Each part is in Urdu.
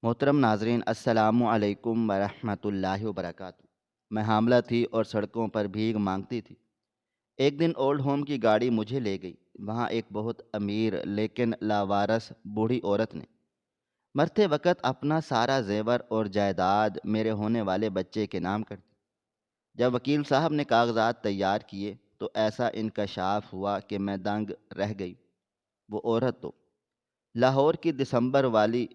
محترم ناظرین، السلام علیکم ورحمۃ اللہ وبرکاتہ۔ میں حاملہ تھی اور سڑکوں پر بھیک مانگتی تھی۔ ایک دن اولڈ ہوم کی گاڑی مجھے لے گئی۔ وہاں ایک بہت امیر لیکن لاوارث بوڑھی عورت نے مرتے وقت اپنا سارا زیور اور جائیداد میرے ہونے والے بچے کے نام کر دی۔ جب وکیل صاحب نے کاغذات تیار کیے تو ایسا انکشاف ہوا کہ میں دنگ رہ گئی۔ وہ عورت تو لاہور کی دسمبر والی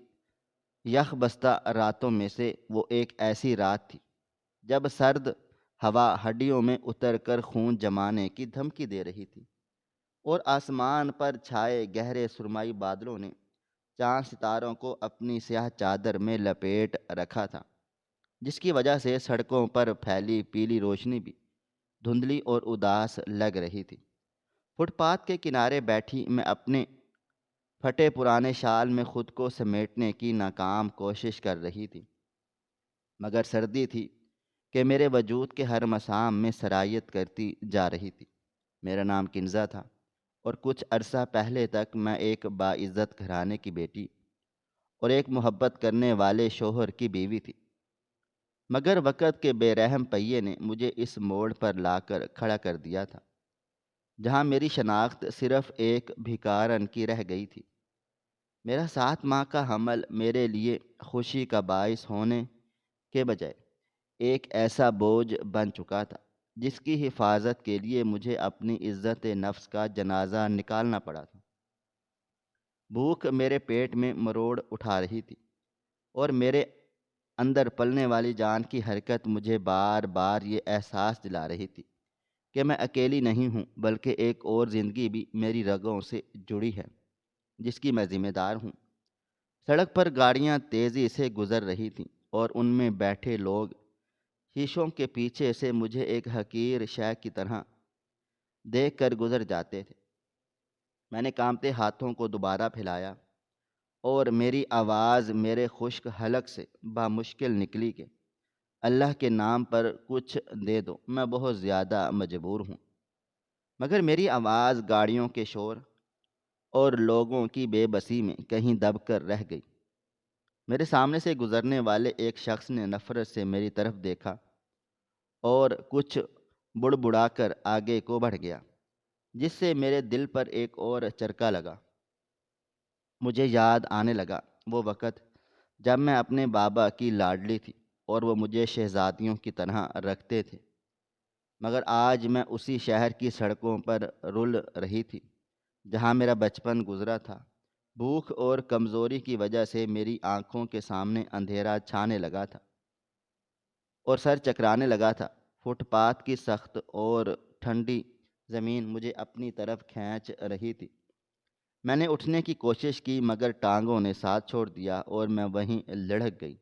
یخ بستہ راتوں میں سے وہ ایک ایسی رات تھی جب سرد ہوا ہڈیوں میں اتر کر خون جمانے کی دھمکی دے رہی تھی، اور آسمان پر چھائے گہرے سرمائی بادلوں نے چاند ستاروں کو اپنی سیاہ چادر میں لپیٹ رکھا تھا، جس کی وجہ سے سڑکوں پر پھیلی پیلی روشنی بھی دھندلی اور اداس لگ رہی تھی۔ فٹ پاتھ کے کنارے بیٹھی میں اپنے پھٹے پرانے شال میں خود کو سمیٹنے کی ناکام کوشش کر رہی تھی، مگر سردی تھی کہ میرے وجود کے ہر مسام میں سرایت کرتی جا رہی تھی۔ میرا نام کنزا تھا، اور کچھ عرصہ پہلے تک میں ایک باعزت گھرانے کی بیٹی اور ایک محبت کرنے والے شوہر کی بیوی تھی، مگر وقت کے بے رحم پہیے نے مجھے اس موڑ پر لا کر کھڑا کر دیا تھا جہاں میری شناخت صرف ایک بھکارن کی رہ گئی تھی۔ میرا 7 ماہ کا حمل میرے لیے خوشی کا باعث ہونے کے بجائے ایک ایسا بوجھ بن چکا تھا جس کی حفاظت کے لیے مجھے اپنی عزت نفس کا جنازہ نکالنا پڑا تھا۔ بھوک میرے پیٹ میں مروڑ اٹھا رہی تھی، اور میرے اندر پلنے والی جان کی حرکت مجھے بار بار یہ احساس دلا رہی تھی کہ میں اکیلی نہیں ہوں، بلکہ ایک اور زندگی بھی میری رگوں سے جڑی ہے جس کی میں ذمہ دار ہوں۔ سڑک پر گاڑیاں تیزی سے گزر رہی تھیں، اور ان میں بیٹھے لوگ شیشوں کے پیچھے سے مجھے ایک حقیر شے کی طرح دیکھ کر گزر جاتے تھے۔ میں نے کانپتے ہاتھوں کو دوبارہ پھیلایا، اور میری آواز میرے خشک حلق سے بامشکل نکلی کہ اللہ کے نام پر کچھ دے دو، میں بہت زیادہ مجبور ہوں۔ مگر میری آواز گاڑیوں کے شور اور لوگوں کی بے بسی میں کہیں دب کر رہ گئی۔ میرے سامنے سے گزرنے والے ایک شخص نے نفرت سے میری طرف دیکھا اور کچھ بڑبڑا کر آگے کو بڑھ گیا، جس سے میرے دل پر ایک اور چرکا لگا۔ مجھے یاد آنے لگا وہ وقت جب میں اپنے بابا کی لاڈلی تھی اور وہ مجھے شہزادیوں کی طرح رکھتے تھے، مگر آج میں اسی شہر کی سڑکوں پر رل رہی تھی جہاں میرا بچپن گزرا تھا۔ بھوک اور کمزوری کی وجہ سے میری آنکھوں کے سامنے اندھیرا چھانے لگا تھا اور سر چکرانے لگا تھا۔ فٹ پاتھ کی سخت اور ٹھنڈی زمین مجھے اپنی طرف کھینچ رہی تھی۔ میں نے اٹھنے کی کوشش کی، مگر ٹانگوں نے ساتھ چھوڑ دیا اور میں وہیں لڑھک گئی۔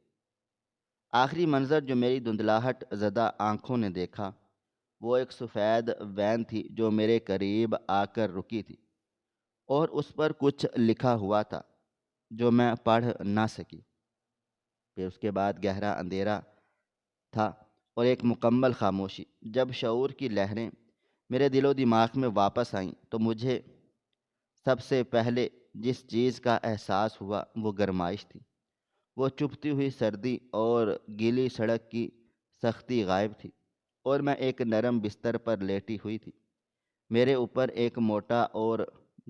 آخری منظر جو میری دھندلاہٹ زدہ آنکھوں نے دیکھا وہ ایک سفید وین تھی جو میرے قریب آ کر رکی تھی، اور اس پر کچھ لکھا ہوا تھا جو میں پڑھ نہ سکی۔ پھر اس کے بعد گہرا اندھیرا تھا اور ایک مکمل خاموشی۔ جب شعور کی لہریں میرے دل و دماغ میں واپس آئیں تو مجھے سب سے پہلے جس چیز کا احساس ہوا وہ گرمائش تھی۔ وہ چپتی ہوئی سردی اور گیلی سڑک کی سختی غائب تھی، اور میں ایک نرم بستر پر لیٹی ہوئی تھی۔ میرے اوپر ایک موٹا اور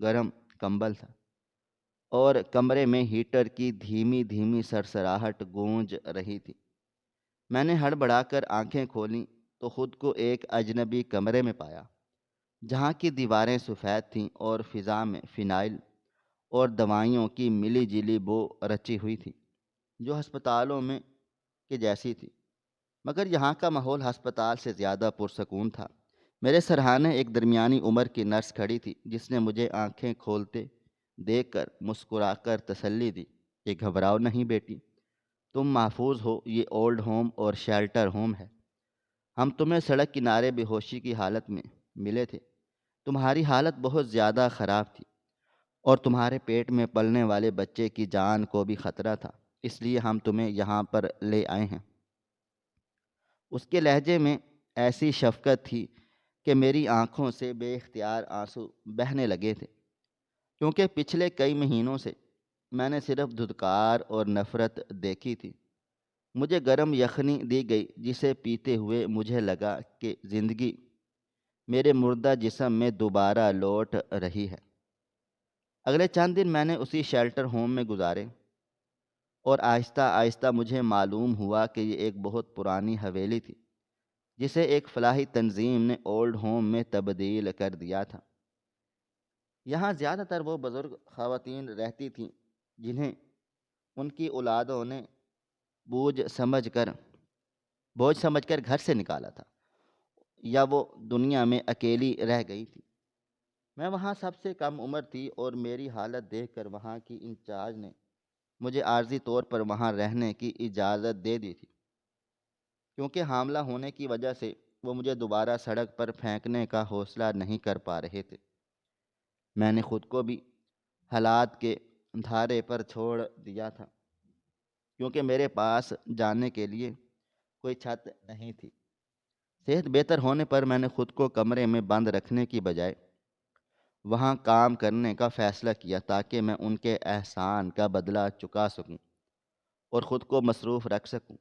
گرم کمبل تھا، اور کمرے میں ہیٹر کی دھیمی دھیمی سرسراہٹ گونج رہی تھی۔ میں نے ہڑبڑا کر آنکھیں کھولیں تو خود کو ایک اجنبی کمرے میں پایا جہاں کی دیواریں سفید تھیں اور فضا میں فنائل اور دوائیوں کی ملی جلی بو رچی ہوئی تھی جو ہسپتالوں میں کی جیسی تھی، مگر یہاں کا ماحول ہسپتال سے زیادہ پرسکون تھا۔ میرے سرہانے ایک درمیانی عمر کی نرس کھڑی تھی جس نے مجھے آنکھیں کھولتے دیکھ کر مسکرا کر تسلی دی کہ گھبراؤ نہیں بیٹی، تم محفوظ ہو، یہ اولڈ ہوم اور شیلٹر ہوم ہے۔ ہم تمہیں سڑک کنارے بے ہوشی کی حالت میں ملے تھے۔ تمہاری حالت بہت زیادہ خراب تھی، اور تمہارے پیٹ میں پلنے والے بچے کی جان کو بھی خطرہ تھا، اس لیے ہم تمہیں یہاں پر لے آئے ہیں۔ اس کے لہجے میں ایسی شفقت تھی کہ میری آنکھوں سے بے اختیار آنسو بہنے لگے تھے، کیونکہ پچھلے کئی مہینوں سے میں نے صرف دھتکار اور نفرت دیکھی تھی۔ مجھے گرم یخنی دی گئی جسے پیتے ہوئے مجھے لگا کہ زندگی میرے مردہ جسم میں دوبارہ لوٹ رہی ہے۔ اگلے چند دن میں نے اسی شیلٹر ہوم میں گزارے، اور آہستہ آہستہ مجھے معلوم ہوا کہ یہ ایک بہت پرانی حویلی تھی جسے ایک فلاحی تنظیم نے اولڈ ہوم میں تبدیل کر دیا تھا۔ یہاں زیادہ تر وہ بزرگ خواتین رہتی تھیں جنہیں ان کی اولادوں نے بوجھ سمجھ کر گھر سے نکالا تھا، یا وہ دنیا میں اکیلی رہ گئی تھی۔ میں وہاں سب سے کم عمر تھی، اور میری حالت دیکھ کر وہاں کی انچارج نے مجھے عارضی طور پر وہاں رہنے کی اجازت دے دی تھی، کیونکہ حاملہ ہونے کی وجہ سے وہ مجھے دوبارہ سڑک پر پھینکنے کا حوصلہ نہیں کر پا رہے تھے۔ میں نے خود کو بھی حالات کے دھارے پر چھوڑ دیا تھا، کیونکہ میرے پاس جانے کے لیے کوئی چھت نہیں تھی۔ صحت بہتر ہونے پر میں نے خود کو کمرے میں بند رکھنے کی بجائے وہاں کام کرنے کا فیصلہ کیا، تاکہ میں ان کے احسان کا بدلہ چکا سکوں اور خود کو مصروف رکھ سکوں۔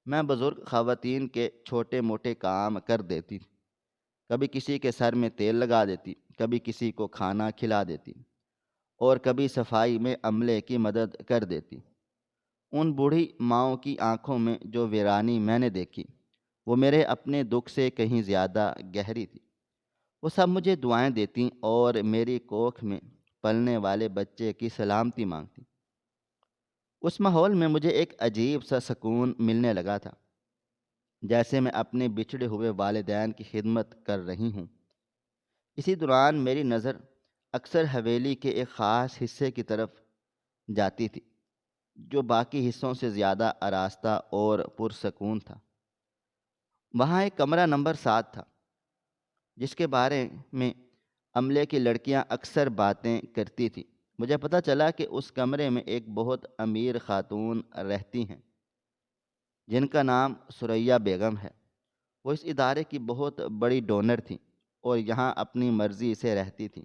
میں بزرگ خواتین کے چھوٹے موٹے کام کر دیتی، کبھی کسی کے سر میں تیل لگا دیتی، کبھی کسی کو کھانا کھلا دیتی، اور کبھی صفائی میں عملے کی مدد کر دیتی۔ ان بوڑھی ماؤں کی آنکھوں میں جو ویرانی میں نے دیکھی، وہ میرے اپنے دکھ سے کہیں زیادہ گہری تھی۔ وہ سب مجھے دعائیں دیتی اور میری کوکھ میں پلنے والے بچے کی سلامتی مانگتی۔ اس ماحول میں مجھے ایک عجیب سا سکون ملنے لگا تھا، جیسے میں اپنے بچھڑے ہوئے والدین کی خدمت کر رہی ہوں۔ اسی دوران میری نظر اکثر حویلی کے ایک خاص حصے کی طرف جاتی تھی، جو باقی حصوں سے زیادہ آراستہ اور پرسکون تھا۔ وہاں ایک کمرہ نمبر 7 تھا، جس کے بارے میں عملے کی لڑکیاں اکثر باتیں کرتی تھیں۔ مجھے پتہ چلا کہ اس کمرے میں ایک بہت امیر خاتون رہتی ہیں، جن کا نام ثریا بیگم ہے۔ وہ اس ادارے کی بہت بڑی ڈونر تھیں اور یہاں اپنی مرضی سے رہتی تھیں۔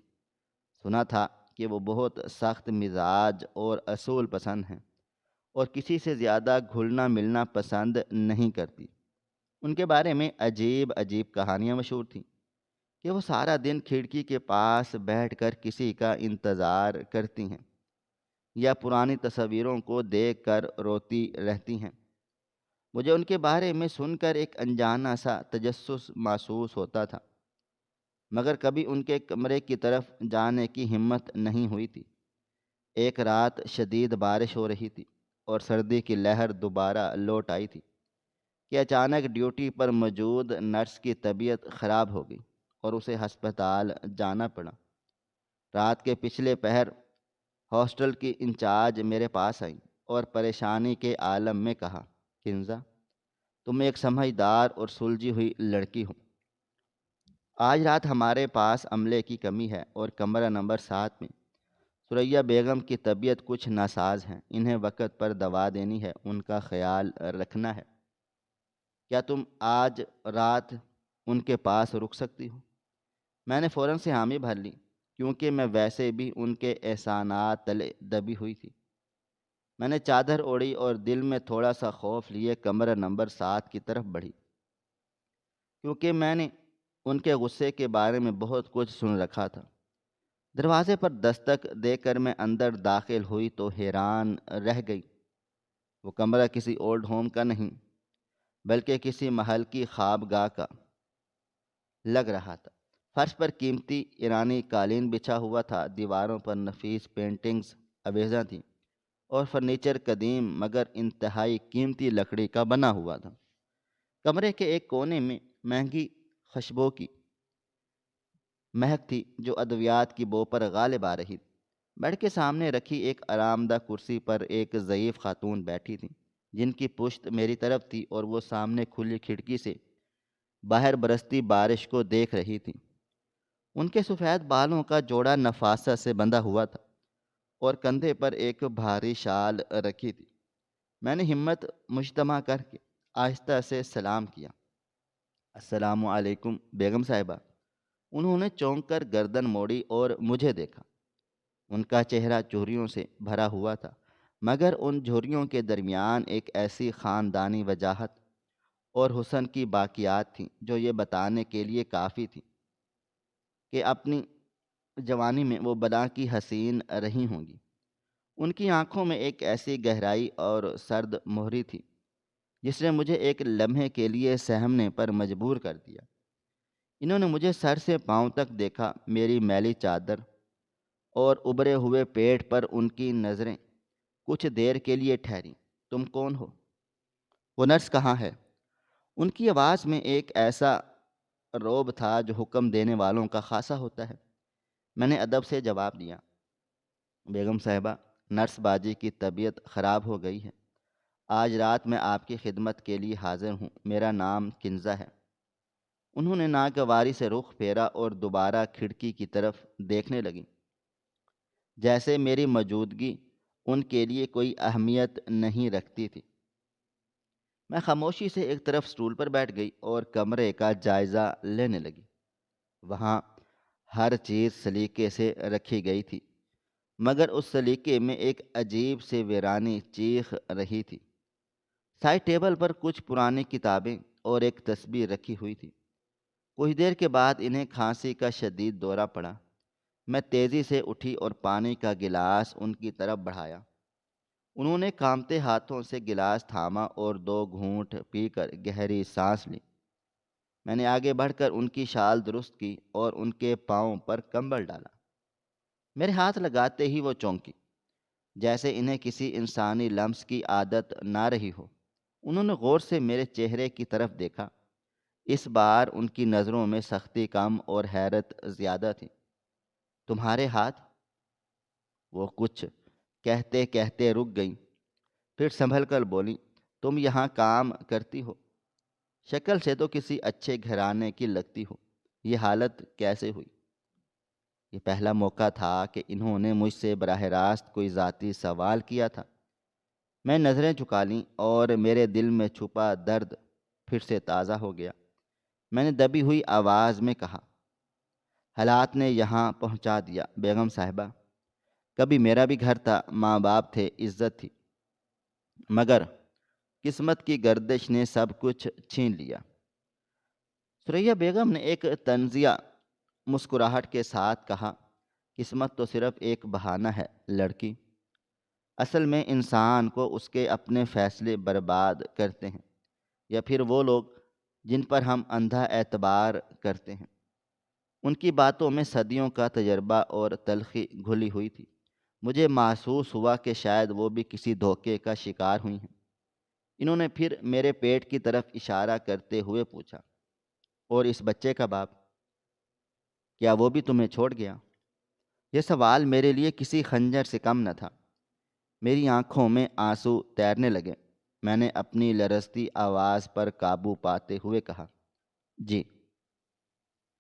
سنا تھا کہ وہ بہت سخت مزاج اور اصول پسند ہیں، اور کسی سے زیادہ گھلنا ملنا پسند نہیں کرتی۔ ان کے بارے میں عجیب عجیب کہانیاں مشہور تھیں کہ وہ سارا دن کھڑکی کے پاس بیٹھ کر کسی کا انتظار کرتی ہیں، یا پرانی تصویروں کو دیکھ کر روتی رہتی ہیں۔ مجھے ان کے بارے میں سن کر ایک انجانا سا تجسس محسوس ہوتا تھا، مگر کبھی ان کے کمرے کی طرف جانے کی ہمت نہیں ہوئی تھی۔ ایک رات شدید بارش ہو رہی تھی، اور سردی کی لہر دوبارہ لوٹ آئی تھی کہ اچانک ڈیوٹی پر موجود نرس کی طبیعت خراب ہو گئی اور اسے ہسپتال جانا پڑا۔ رات کے پچھلے پہر ہاسٹل کی انچارج میرے پاس آئیں اور پریشانی کے عالم میں کہا، کنزا، تم ایک سمجھدار اور سلجھی ہوئی لڑکی ہو۔ آج رات ہمارے پاس عملے کی کمی ہے، اور کمرہ نمبر 7 میں ثریا بیگم کی طبیعت کچھ ناساز ہے۔ انہیں وقت پر دوا دینی ہے، ان کا خیال رکھنا ہے۔ کیا تم آج رات ان کے پاس رک سکتی ہو؟ میں نے فوراً سے حامی بھر لی، کیونکہ میں ویسے بھی ان کے احسانات تلے دبی ہوئی تھی۔ میں نے چادر اوڑھی اور دل میں تھوڑا سا خوف لیے کمرہ نمبر 7 کی طرف بڑھی، کیونکہ میں نے ان کے غصے کے بارے میں بہت کچھ سن رکھا تھا۔ دروازے پر دستک دے کر میں اندر داخل ہوئی تو حیران رہ گئی۔ وہ کمرہ کسی اولڈ ہوم کا نہیں، بلکہ کسی محل کی خوابگاہ کا لگ رہا تھا۔ فرش پر قیمتی ایرانی قالین بچھا ہوا تھا، دیواروں پر نفیس پینٹنگز آویزاں تھیں، اور فرنیچر قدیم مگر انتہائی قیمتی لکڑی کا بنا ہوا تھا۔ کمرے کے ایک کونے میں مہنگی خوشبو کی مہک تھی، جو ادویات کی بو پر غالب آ رہی تھی۔ بیڈ کے سامنے رکھی ایک آرام دہ کرسی پر ایک ضعیف خاتون بیٹھی تھی، جن کی پشت میری طرف تھی، اور وہ سامنے کھلی کھڑکی سے باہر برستی بارش کو دیکھ رہی تھی۔ ان کے سفید بالوں کا جوڑا نفاست سے بندھا ہوا تھا، اور کندھے پر ایک بھاری شال رکھی تھی۔ میں نے ہمت مجتمع کر کے آہستہ سے سلام کیا، السلام علیکم بیگم صاحبہ۔ انہوں نے چونک کر گردن موڑی اور مجھے دیکھا۔ ان کا چہرہ جھریوں سے بھرا ہوا تھا، مگر ان جھریوں کے درمیان ایک ایسی خاندانی وجاہت اور حسن کی باقیات تھیں جو یہ بتانے کے لیے کافی تھی کہ اپنی جوانی میں وہ بلا کی حسین رہی ہوں گی۔ ان کی آنکھوں میں ایک ایسی گہرائی اور سرد مہری تھی جس نے مجھے ایک لمحے کے لیے سہمنے پر مجبور کر دیا۔ انہوں نے مجھے سر سے پاؤں تک دیکھا، میری میلی چادر اور ابھرے ہوئے پیٹ پر ان کی نظریں کچھ دیر کے لیے ٹھہریں۔ تم کون ہو؟ وہ نرس کہاں ہے؟ ان کی آواز میں ایک ایسا روب تھا جو حکم دینے والوں کا خاصا ہوتا ہے۔ میں نے ادب سے جواب دیا، بیگم صاحبہ، نرس باجی کی طبیعت خراب ہو گئی ہے۔ آج رات میں آپ کی خدمت کے لیے حاضر ہوں۔ میرا نام کنزا ہے۔ انہوں نے ناگواری سے رخ پھیرا اور دوبارہ کھڑکی کی طرف دیکھنے لگی، جیسے میری موجودگی ان کے لیے کوئی اہمیت نہیں رکھتی تھی۔ میں خاموشی سے ایک طرف سٹول پر بیٹھ گئی اور کمرے کا جائزہ لینے لگی۔ وہاں ہر چیز سلیقے سے رکھی گئی تھی، مگر اس سلیقے میں ایک عجیب سے ویرانی چیخ رہی تھی۔ سائڈ ٹیبل پر کچھ پرانی کتابیں اور ایک تسبیح رکھی ہوئی تھی۔ کچھ دیر کے بعد انہیں کھانسی کا شدید دورہ پڑا۔ میں تیزی سے اٹھی اور پانی کا گلاس ان کی طرف بڑھایا۔ انہوں نے کانپتے ہاتھوں سے گلاس تھاما اور 2 گھونٹ پی کر گہری سانس لی۔ میں نے آگے بڑھ کر ان کی شال درست کی اور ان کے پاؤں پر کمبل ڈالا۔ میرے ہاتھ لگاتے ہی وہ چونکی، جیسے انہیں کسی انسانی لمس کی عادت نہ رہی ہو۔ انہوں نے غور سے میرے چہرے کی طرف دیکھا۔ اس بار ان کی نظروں میں سختی کم اور حیرت زیادہ تھی۔ تمہارے ہاتھ؟ وہ کچھ کہتے کہتے رک گئیں، پھر سنبھل کر بولی، تم یہاں کام کرتی ہو؟ شکل سے تو کسی اچھے گھرانے کی لگتی ہو، یہ حالت کیسے ہوئی؟ یہ پہلا موقع تھا کہ انہوں نے مجھ سے براہ راست کوئی ذاتی سوال کیا تھا۔ میں نظریں جھکا لیں اور میرے دل میں چھپا درد پھر سے تازہ ہو گیا۔ میں نے دبی ہوئی آواز میں کہا، حالات نے یہاں پہنچا دیا بیگم صاحبہ۔ کبھی میرا بھی گھر تھا، ماں باپ تھے، عزت تھی، مگر قسمت کی گردش نے سب کچھ چھین لیا۔ ثریا بیگم نے ایک طنزیہ مسکراہٹ کے ساتھ کہا، قسمت تو صرف ایک بہانہ ہے لڑکی۔ اصل میں انسان کو اس کے اپنے فیصلے برباد کرتے ہیں، یا پھر وہ لوگ جن پر ہم اندھا اعتبار کرتے ہیں۔ ان کی باتوں میں صدیوں کا تجربہ اور تلخی گھلی ہوئی تھی۔ مجھے محسوس ہوا کہ شاید وہ بھی کسی دھوکے کا شکار ہوئی ہیں۔ انہوں نے پھر میرے پیٹ کی طرف اشارہ کرتے ہوئے پوچھا، اور اس بچے کا باپ، کیا وہ بھی تمہیں چھوڑ گیا؟ یہ سوال میرے لیے کسی خنجر سے کم نہ تھا۔ میری آنکھوں میں آنسو تیرنے لگے۔ میں نے اپنی لرزتی آواز پر قابو پاتے ہوئے کہا، جی،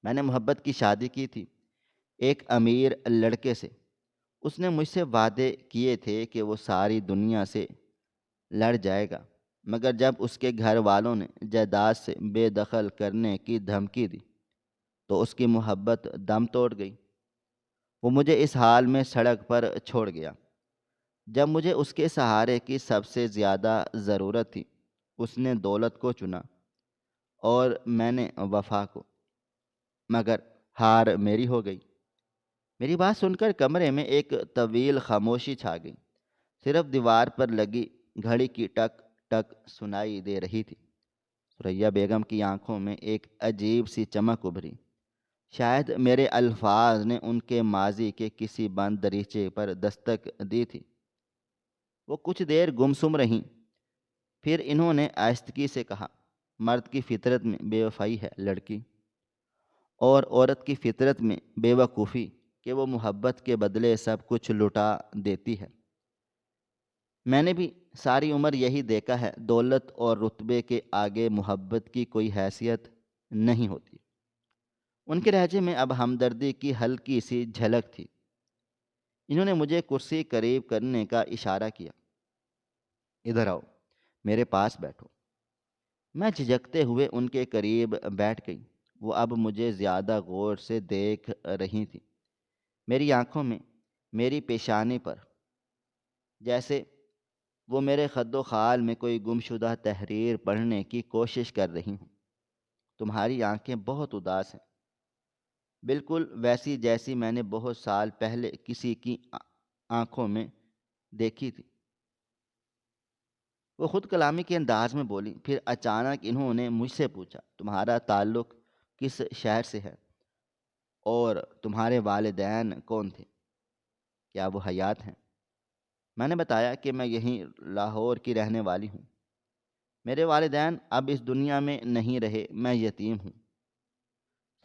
میں نے محبت کی شادی کی تھی ایک امیر لڑکے سے۔ اس نے مجھ سے وعدے کیے تھے کہ وہ ساری دنیا سے لڑ جائے گا، مگر جب اس کے گھر والوں نے جائیداد سے بے دخل کرنے کی دھمکی دی تو اس کی محبت دم توڑ گئی۔ وہ مجھے اس حال میں سڑک پر چھوڑ گیا جب مجھے اس کے سہارے کی سب سے زیادہ ضرورت تھی۔ اس نے دولت کو چنا اور میں نے وفا کو، مگر ہار میری ہو گئی۔ میری بات سن کر کمرے میں ایک طویل خاموشی چھا گئی۔ صرف دیوار پر لگی گھڑی کی ٹک ٹک سنائی دے رہی تھی۔ ثریا بیگم کی آنکھوں میں ایک عجیب سی چمک ابھری۔ شاید میرے الفاظ نے ان کے ماضی کے کسی بند دریچے پر دستک دی تھی۔ وہ کچھ دیر گمسم رہیں، پھر انہوں نے آہستگی سے کہا، مرد کی فطرت میں بے وفائی ہے لڑکی، اور عورت کی فطرت میں بے وقوفی کہ وہ محبت کے بدلے سب کچھ لٹا دیتی ہے۔ میں نے بھی ساری عمر یہی دیکھا ہے، دولت اور رتبے کے آگے محبت کی کوئی حیثیت نہیں ہوتی۔ ان کے لہجے میں اب ہمدردی کی ہلکی سی جھلک تھی۔ انہوں نے مجھے کرسی قریب کرنے کا اشارہ کیا، ادھر آؤ، میرے پاس بیٹھو۔ میں جھجکتے ہوئے ان کے قریب بیٹھ گئی۔ وہ اب مجھے زیادہ غور سے دیکھ رہی تھیں۔ میری آنکھوں میں میری پیشانی پر، جیسے وہ میرے خد و خال میں کوئی گمشدہ تحریر پڑھنے کی کوشش کر رہی ہوں۔ تمہاری آنکھیں بہت اداس ہیں، بالکل ویسی جیسی میں نے بہت سال پہلے کسی کی آنکھوں میں دیکھی تھی۔ وہ خود کلامی کے انداز میں بولی۔ پھر اچانک انہوں نے مجھ سے پوچھا، تمہارا تعلق کس شہر سے ہے اور تمہارے والدین کون تھے؟ کیا وہ حیات ہیں؟ میں نے بتایا کہ میں یہیں لاہور کی رہنے والی ہوں۔ میرے والدین اب اس دنیا میں نہیں رہے، میں یتیم ہوں۔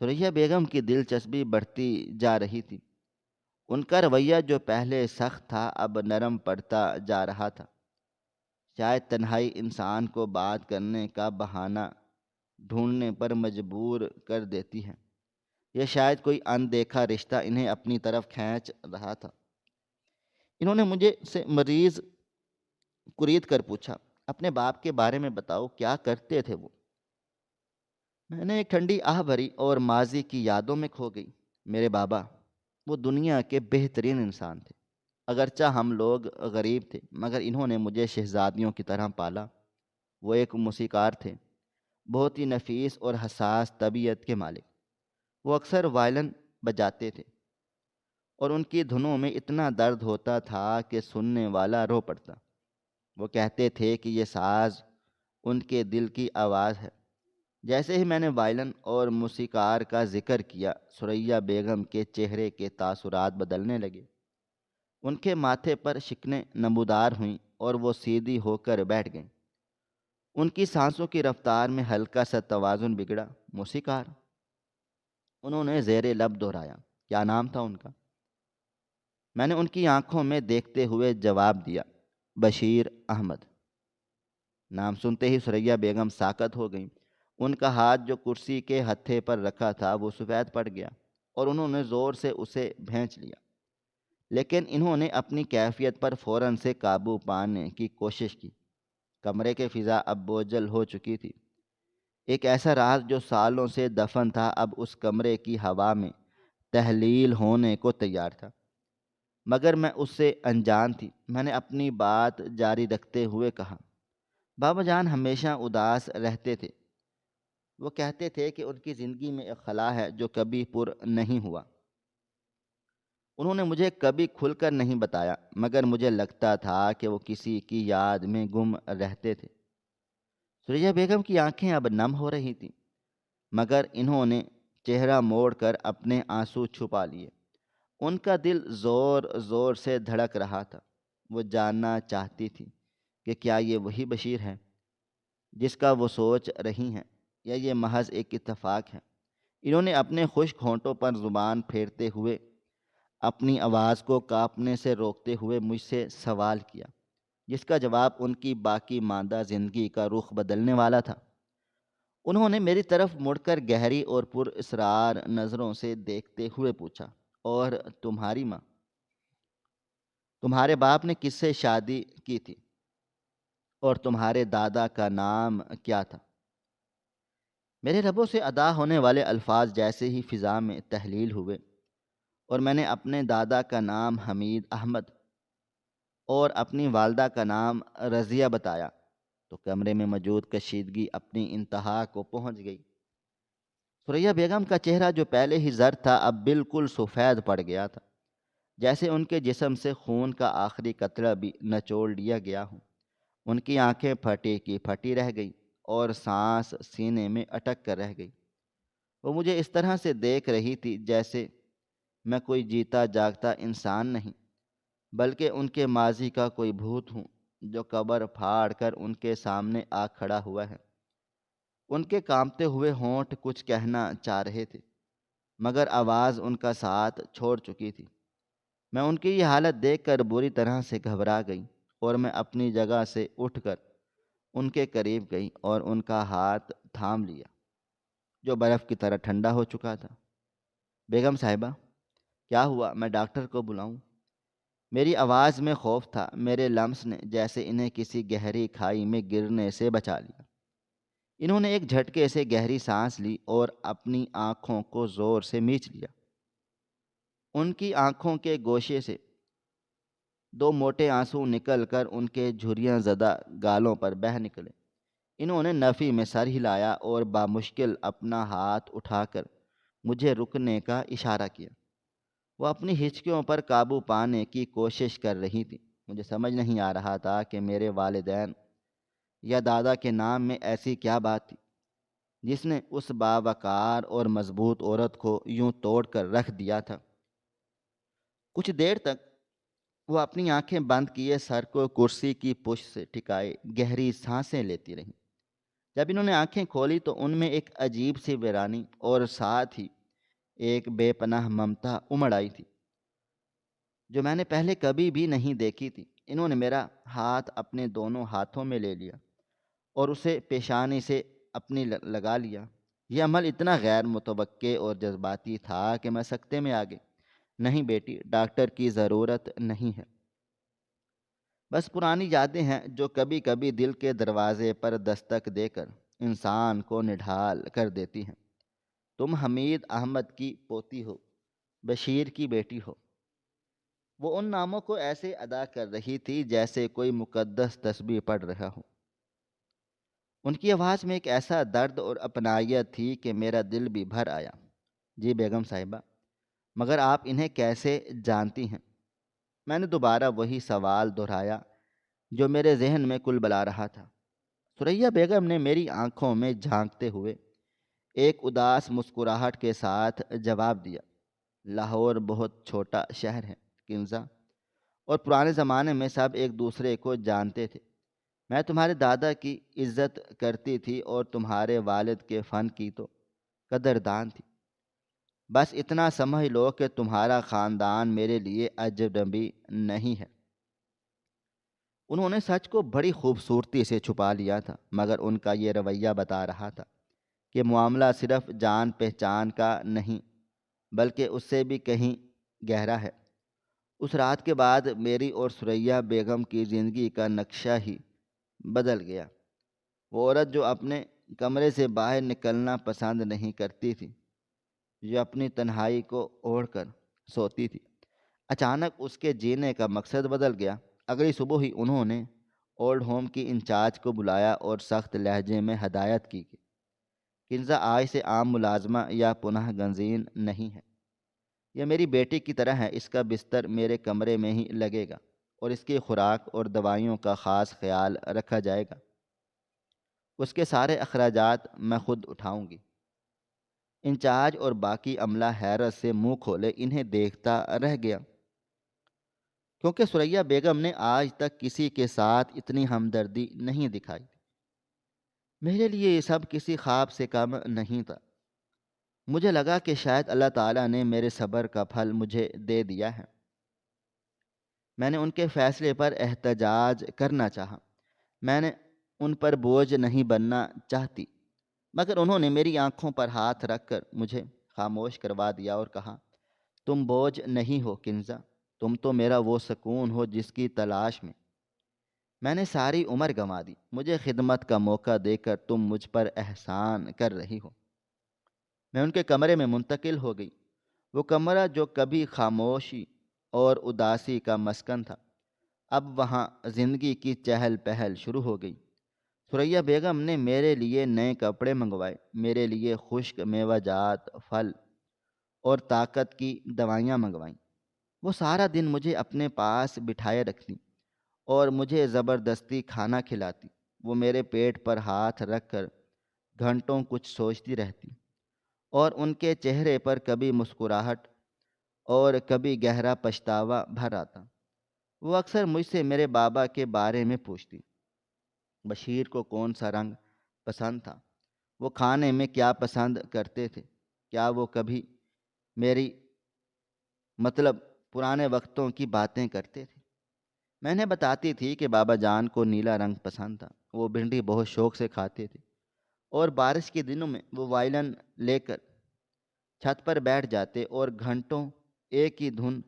ثریا بیگم کی دلچسپی بڑھتی جا رہی تھی۔ ان کا رویہ جو پہلے سخت تھا اب نرم پڑتا جا رہا تھا۔ شاید تنہائی انسان کو بات کرنے کا بہانہ ڈھونڈنے پر مجبور کر دیتی ہے، یہ شاید کوئی اندیکھا رشتہ انہیں اپنی طرف کھینچ رہا تھا۔ انہوں نے مجھے سے مریض کرید کر پوچھا، اپنے باپ کے بارے میں بتاؤ، کیا کرتے تھے وہ؟ میں نے ایک ٹھنڈی آہ بھری اور ماضی کی یادوں میں کھو گئی۔ میرے بابا وہ دنیا کے بہترین انسان تھے۔ اگرچہ ہم لوگ غریب تھے مگر انہوں نے مجھے شہزادیوں کی طرح پالا۔ وہ ایک موسیقار تھے، بہت ہی نفیس اور حساس طبیعت کے مالک۔ وہ اکثر وائلن بجاتے تھے اور ان کی دھنوں میں اتنا درد ہوتا تھا کہ سننے والا رو پڑتا۔ وہ کہتے تھے کہ یہ ساز ان کے دل کی آواز ہے۔ جیسے ہی میں نے وائلن اور موسیقار کا ذکر کیا، ثریا بیگم کے چہرے کے تاثرات بدلنے لگے۔ ان کے ماتھے پر شکنیں نمودار ہوئیں اور وہ سیدھی ہو کر بیٹھ گئیں۔ ان کی سانسوں کی رفتار میں ہلکا سا توازن بگڑا۔ موسیقار؟ انہوں نے زیر لب دہرایا۔ کیا نام تھا ان کا؟ میں نے ان کی آنکھوں میں دیکھتے ہوئے جواب دیا، بشیر احمد۔ نام سنتے ہی ثریا بیگم ساکت ہو گئیں۔ ان کا ہاتھ جو کرسی کے ہتھے پر رکھا تھا وہ سفید پڑ گیا اور انہوں نے زور سے اسے بھینچ لیا، لیکن انہوں نے اپنی کیفیت پر فوراً سے قابو پانے کی کوشش کی۔ کمرے کی فضا اب بوجھل ہو چکی تھی۔ ایک ایسا راز جو سالوں سے دفن تھا اب اس کمرے کی ہوا میں تحلیل ہونے کو تیار تھا، مگر میں اس سے انجان تھی۔ میں نے اپنی بات جاری رکھتے ہوئے کہا، بابا جان ہمیشہ اداس رہتے تھے۔ وہ کہتے تھے کہ ان کی زندگی میں ایک خلا ہے جو کبھی پر نہیں ہوا۔ انہوں نے مجھے کبھی کھل کر نہیں بتایا مگر مجھے لگتا تھا کہ وہ کسی کی یاد میں گم رہتے تھے۔ ثریا بیگم کی آنکھیں اب نم ہو رہی تھیں مگر انہوں نے چہرہ موڑ کر اپنے آنسو چھپا لیے۔ ان کا دل زور زور سے دھڑک رہا تھا۔ وہ جاننا چاہتی تھی کہ کیا یہ وہی بشیر ہے جس کا وہ سوچ رہی ہیں یا یہ محض ایک اتفاق ہے۔ انہوں نے اپنے خشک ہونٹوں پر زبان پھیرتے ہوئے اپنی آواز کو کانپنے سے روکتے ہوئے مجھ سے سوال کیا جس کا جواب ان کی باقی ماندہ زندگی کا رخ بدلنے والا تھا۔ انہوں نے میری طرف مڑ کر گہری اور پر اسرار نظروں سے دیکھتے ہوئے پوچھا، اور تمہاری ماں، تمہارے باپ نے کس سے شادی کی تھی اور تمہارے دادا کا نام کیا تھا؟ میرے لبوں سے ادا ہونے والے الفاظ جیسے ہی فضا میں تحلیل ہوئے اور میں نے اپنے دادا کا نام حمید احمد اور اپنی والدہ کا نام رضیہ بتایا تو کمرے میں موجود کشیدگی اپنی انتہا کو پہنچ گئی۔ ثریا بیگم کا چہرہ جو پہلے ہی زرد تھا اب بالکل سفید پڑ گیا تھا، جیسے ان کے جسم سے خون کا آخری قطرہ بھی نچوڑ لیا گیا ہو۔ ان کی آنکھیں پھٹی کی پھٹی رہ گئی اور سانس سینے میں اٹک کر رہ گئی۔ وہ مجھے اس طرح سے دیکھ رہی تھی جیسے میں کوئی جیتا جاگتا انسان نہیں بلکہ ان کے ماضی کا کوئی بھوت ہوں جو قبر پھاڑ کر ان کے سامنے آ کھڑا ہوا ہے۔ ان کے کانپتے ہوئے ہونٹ کچھ کہنا چاہ رہے تھے مگر آواز ان کا ساتھ چھوڑ چکی تھی۔ میں ان کی یہ حالت دیکھ کر بری طرح سے گھبرا گئی اور میں اپنی جگہ سے اٹھ کر ان کے قریب گئی اور ان کا ہاتھ تھام لیا جو برف کی طرح ٹھنڈا ہو چکا تھا۔ بیگم صاحبہ، کیا ہوا؟ میں ڈاکٹر کو بلاؤں؟ میری آواز میں خوف تھا۔ میرے لمس نے جیسے انہیں کسی گہری کھائی میں گرنے سے بچا لیا۔ انہوں نے ایک جھٹکے سے گہری سانس لی اور اپنی آنکھوں کو زور سے مینچ لیا۔ ان کی آنکھوں کے گوشے سے دو موٹے آنسو نکل کر ان کے جھریاں زدہ گالوں پر بہہ نکلے۔ انہوں نے نفی میں سر ہلایا اور بامشکل اپنا ہاتھ اٹھا کر مجھے رکنے کا اشارہ کیا۔ وہ اپنی ہچکیوں پر قابو پانے کی کوشش کر رہی تھی۔ مجھے سمجھ نہیں آ رہا تھا کہ میرے والدین یا دادا کے نام میں ایسی کیا بات تھی جس نے اس باوقار اور مضبوط عورت کو یوں توڑ کر رکھ دیا تھا۔ کچھ دیر تک وہ اپنی آنکھیں بند کیے سر کو کرسی کی پشت سے ٹکائے گہری سانسیں لیتی رہیں۔ جب انہوں نے آنکھیں کھولی تو ان میں ایک عجیب سی ویرانی اور ساتھ ہی ایک بے پناہ ممتا امڑ آئی تھی جو میں نے پہلے کبھی بھی نہیں دیکھی تھی۔ انہوں نے میرا ہاتھ اپنے دونوں ہاتھوں میں لے لیا اور اسے پیشانی سے اپنی لگا لیا۔ یہ عمل اتنا غیر متوقع اور جذباتی تھا کہ میں سکتے میں آ گئی۔ نہیں بیٹی، ڈاکٹر کی ضرورت نہیں ہے، بس پرانی یادیں ہیں جو کبھی کبھی دل کے دروازے پر دستک دے کر انسان کو نڈھال کر دیتی ہیں۔ تم حمید احمد کی پوتی ہو، بشیر کی بیٹی ہو۔ وہ ان ناموں کو ایسے ادا کر رہی تھی جیسے کوئی مقدس تسبیح پڑھ رہا ہو۔ ان کی آواز میں ایک ایسا درد اور اپنائیت تھی کہ میرا دل بھی بھر آیا۔ جی بیگم صاحبہ، مگر آپ انہیں کیسے جانتی ہیں؟ میں نے دوبارہ وہی سوال دہرایا جو میرے ذہن میں کل بلا رہا تھا۔ ثریا بیگم نے میری آنکھوں میں جھانکتے ہوئے ایک اداس مسکراہٹ کے ساتھ جواب دیا، لاہور بہت چھوٹا شہر ہے کنزا، اور پرانے زمانے میں سب ایک دوسرے کو جانتے تھے۔ میں تمہارے دادا کی عزت کرتی تھی اور تمہارے والد کے فن کی تو قدردان تھی۔ بس اتنا سمجھ لو کہ تمہارا خاندان میرے لیے اجنبی نہیں ہے۔ انہوں نے سچ کو بڑی خوبصورتی سے چھپا لیا تھا، مگر ان کا یہ رویہ بتا رہا تھا کہ معاملہ صرف جان پہچان کا نہیں بلکہ اس سے بھی کہیں گہرا ہے۔ اس رات کے بعد میری اور ثریا بیگم کی زندگی کا نقشہ ہی بدل گیا۔ وہ عورت جو اپنے کمرے سے باہر نکلنا پسند نہیں کرتی تھی، جو اپنی تنہائی کو اوڑھ کر سوتی تھی، اچانک اس کے جینے کا مقصد بدل گیا۔ اگلی صبح ہی انہوں نے اولڈ ہوم کی انچارج کو بلایا اور سخت لہجے میں ہدایت کی کہ کنزا آج سے عام ملازمہ یا پناہ گنزین نہیں ہے۔ یہ میری بیٹی کی طرح ہے، اس کا بستر میرے کمرے میں ہی لگے گا اور اس کی خوراک اور دوائیوں کا خاص خیال رکھا جائے گا۔ اس کے سارے اخراجات میں خود اٹھاؤں گی۔ انچارج اور باقی عملہ حیرت سے منہ کھولے انہیں دیکھتا رہ گیا، کیونکہ ثریا بیگم نے آج تک کسی کے ساتھ اتنی ہمدردی نہیں دکھائی تھی۔ میرے لیے یہ سب کسی خواب سے کم نہیں تھا۔ مجھے لگا کہ شاید اللہ تعالیٰ نے میرے صبر کا پھل مجھے دے دیا ہے۔ میں نے ان کے فیصلے پر احتجاج کرنا چاہا، میں نے ان پر بوجھ نہیں بننا چاہتی، مگر انہوں نے میری آنکھوں پر ہاتھ رکھ کر مجھے خاموش کروا دیا اور کہا، تم بوجھ نہیں ہو کنزا، تم تو میرا وہ سکون ہو جس کی تلاش میں نے ساری عمر گنوا دی۔ مجھے خدمت کا موقع دے کر تم مجھ پر احسان کر رہی ہو۔ میں ان کے کمرے میں منتقل ہو گئی۔ وہ کمرہ جو کبھی خاموشی اور اداسی کا مسکن تھا، اب وہاں زندگی کی چہل پہل شروع ہو گئی۔ ثریا بیگم نے میرے لیے نئے کپڑے منگوائے، میرے لیے خشک میوہ جات، پھل اور طاقت کی دوائیاں منگوائیں۔ وہ سارا دن مجھے اپنے پاس بٹھائے رکھتی اور مجھے زبردستی کھانا کھلاتی۔ وہ میرے پیٹ پر ہاتھ رکھ کر گھنٹوں کچھ سوچتی رہتی اور ان کے چہرے پر کبھی مسکراہٹ اور کبھی گہرا پچھتاوا بھر آتا۔ وہ اکثر مجھ سے میرے بابا کے بارے میں پوچھتی، بشیر کو کون سا رنگ پسند تھا، وہ کھانے میں کیا پسند کرتے تھے، کیا وہ کبھی میری پرانے وقتوں کی باتیں کرتے تھے۔ میں نے بتاتی تھی کہ بابا جان کو نیلا رنگ پسند تھا، وہ بھنڈی بہت شوق سے کھاتے تھے اور بارش کے دنوں میں وہ وائلن لے کر چھت پر بیٹھ جاتے اور گھنٹوں ایک ہی دھن،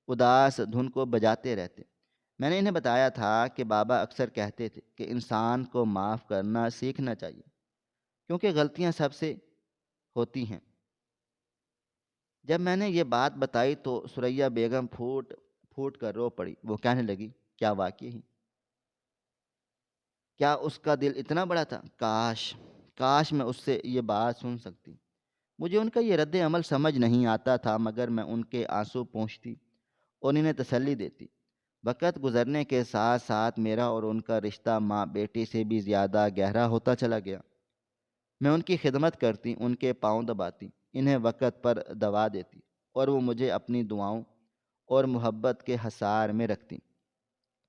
اداس دھن کو بجاتے رہتے۔ میں نے انہیں بتایا تھا کہ بابا اکثر کہتے تھے کہ انسان کو معاف کرنا سیکھنا چاہیے، کیونکہ غلطیاں سب سے ہوتی ہیں۔ جب میں نے یہ بات بتائی تو ثریا بیگم پھوٹ پھوٹ کر رو پڑی۔ وہ کہنے لگی، کیا واقعی کیا اس کا دل اتنا بڑا تھا؟ کاش میں اس سے یہ بات سن سکتی۔ مجھے ان کا یہ رد عمل سمجھ نہیں آتا تھا، مگر میں ان کے آنسو پونچھتی اور انہیں تسلی دیتی۔ وقت گزرنے کے ساتھ ساتھ میرا اور ان کا رشتہ ماں بیٹی سے بھی زیادہ گہرا ہوتا چلا گیا۔ میں ان کی خدمت کرتی، ان کے پاؤں دباتی، انہیں وقت پر دوا دیتی، اور وہ مجھے اپنی دعاؤں اور محبت کے حصار میں رکھتی۔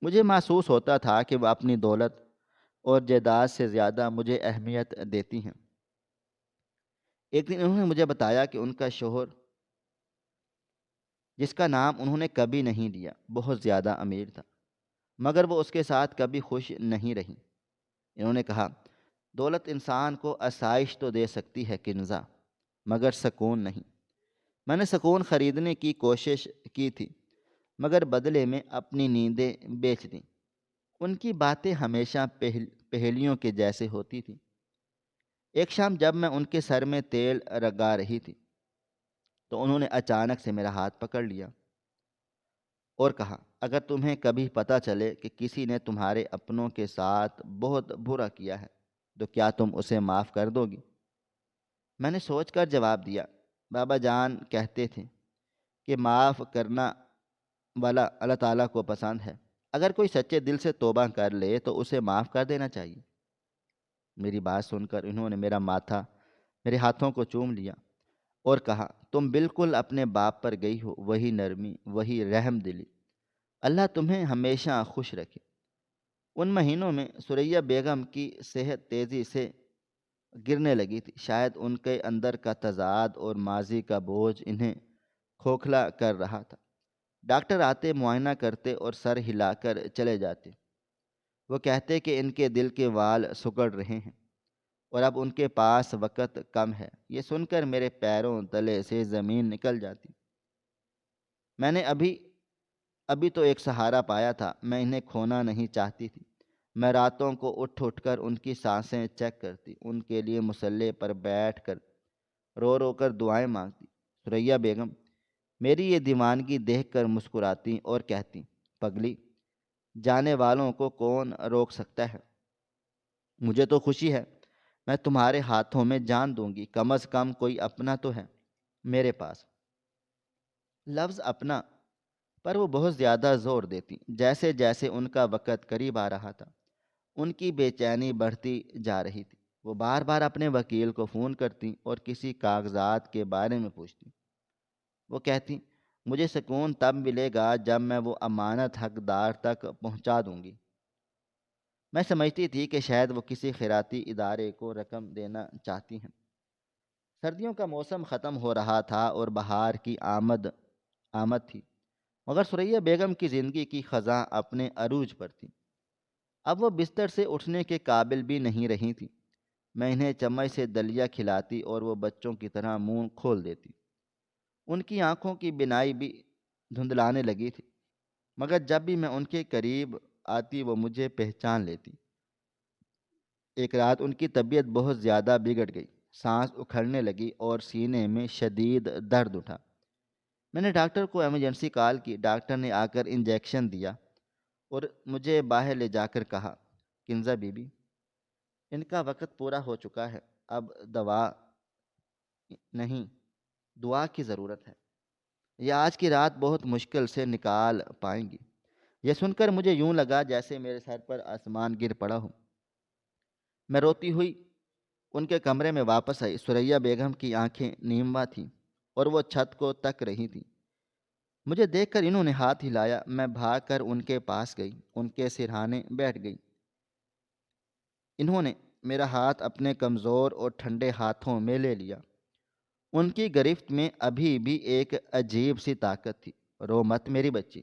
مجھے محسوس ہوتا تھا کہ وہ اپنی دولت اور جائیداد سے زیادہ مجھے اہمیت دیتی ہیں۔ ایک دن انہوں نے مجھے بتایا کہ ان کا شوہر، جس کا نام انہوں نے کبھی نہیں لیا، بہت زیادہ امیر تھا، مگر وہ اس کے ساتھ کبھی خوش نہیں رہی۔ انہوں نے کہا، دولت انسان کو آسائش تو دے سکتی ہے کنزا، مگر سکون نہیں۔ میں نے سکون خریدنے کی کوشش کی تھی، مگر بدلے میں اپنی نیندیں بیچ دیں۔ ان کی باتیں ہمیشہ پہیلیوں کے جیسے ہوتی تھیں۔ ایک شام جب میں ان کے سر میں تیل رگا رہی تھی تو انہوں نے اچانک سے میرا ہاتھ پکڑ لیا اور کہا، اگر تمہیں کبھی پتہ چلے کہ کسی نے تمہارے اپنوں کے ساتھ بہت برا کیا ہے تو کیا تم اسے معاف کر دو گی؟ میں نے سوچ کر جواب دیا، بابا جان کہتے تھے کہ معاف کرنا والا اللہ تعالیٰ کو پسند ہے۔ اگر کوئی سچے دل سے توبہ کر لے تو اسے معاف کر دینا چاہیے۔ میری بات سن کر انہوں نے میرا ماتھا میرے ہاتھوں کو چوم لیا اور کہا، تم بالکل اپنے باپ پر گئی ہو، وہی نرمی، وہی رحم دلی۔ اللہ تمہیں ہمیشہ خوش رکھے۔ ان مہینوں میں ثریا بیگم کی صحت تیزی سے گرنے لگی تھی۔ شاید ان کے اندر کا تضاد اور ماضی کا بوجھ انہیں کھوکھلا کر رہا تھا۔ ڈاکٹر آتے، معائنہ کرتے اور سر ہلا کر چلے جاتے۔ وہ کہتے کہ ان کے دل کے وال سکڑ رہے ہیں اور اب ان کے پاس وقت کم ہے۔ یہ سن کر میرے پیروں تلے سے زمین نکل جاتی۔ میں نے ابھی تو ایک سہارا پایا تھا، میں انہیں کھونا نہیں چاہتی تھی۔ میں راتوں کو اٹھ کر ان کی سانسیں چیک کرتی، ان کے لیے مصلے پر بیٹھ کر رو رو کر دعائیں مانگتی۔ ثریا بیگم میری یہ دیوانگی دیکھ کر مسکراتی اور کہتی، پگلی، جانے والوں کو کون روک سکتا ہے؟ مجھے تو خوشی ہے، میں تمہارے ہاتھوں میں جان دوں گی، کم از کم کوئی اپنا تو ہے میرے پاس۔ لفظ اپنا پر وہ بہت زیادہ زور دیتی۔ جیسے جیسے ان کا وقت قریب آ رہا تھا، ان کی بے چینی بڑھتی جا رہی تھی۔ وہ بار بار اپنے وکیل کو فون کرتی اور کسی کاغذات کے بارے میں پوچھتی۔ وہ کہتی، مجھے سکون تب ملے گا جب میں وہ امانت حقدار تک پہنچا دوں گی۔ میں سمجھتی تھی کہ شاید وہ کسی خیراتی ادارے کو رقم دینا چاہتی ہیں۔ سردیوں کا موسم ختم ہو رہا تھا اور بہار کی آمد تھی، مگر ثریا بیگم کی زندگی کی خزاں اپنے عروج پر تھی۔ اب وہ بستر سے اٹھنے کے قابل بھی نہیں رہی تھی۔ میں انہیں چمچ سے دلیا کھلاتی اور وہ بچوں کی طرح منہ کھول دیتی۔ ان کی آنکھوں کی بینائی بھی دھندلانے لگی تھی، مگر جب بھی میں ان کے قریب آتی وہ مجھے پہچان لیتی۔ ایک رات ان کی طبیعت بہت زیادہ بگڑ گئی، سانس اکھڑنے لگی اور سینے میں شدید درد اٹھا۔ میں نے ڈاکٹر کو ایمرجنسی کال کی۔ ڈاکٹر نے آ کر انجیکشن دیا اور مجھے باہر لے جا کر کہا، کنزا بی بی، ان کا وقت پورا ہو چکا ہے، اب دوا نہیں، دعا کی ضرورت ہے۔ یہ آج کی رات بہت مشکل سے نکال پائیں گی۔ یہ سن کر مجھے یوں لگا جیسے میرے سر پر آسمان گر پڑا ہو۔ میں روتی ہوئی ان کے کمرے میں واپس آئی۔ ثریا بیگم کی آنکھیں نیموا تھیں اور وہ چھت کو تک رہی تھیں۔ مجھے دیکھ کر انہوں نے ہاتھ ہلایا۔ میں بھاگ کر ان کے پاس گئی، ان کے سرہانے بیٹھ گئی۔ انہوں نے میرا ہاتھ اپنے کمزور اور ٹھنڈے ہاتھوں میں لے لیا۔ ان کی گرفت میں ابھی بھی ایک عجیب سی طاقت تھی۔ رو مت میری بچی۔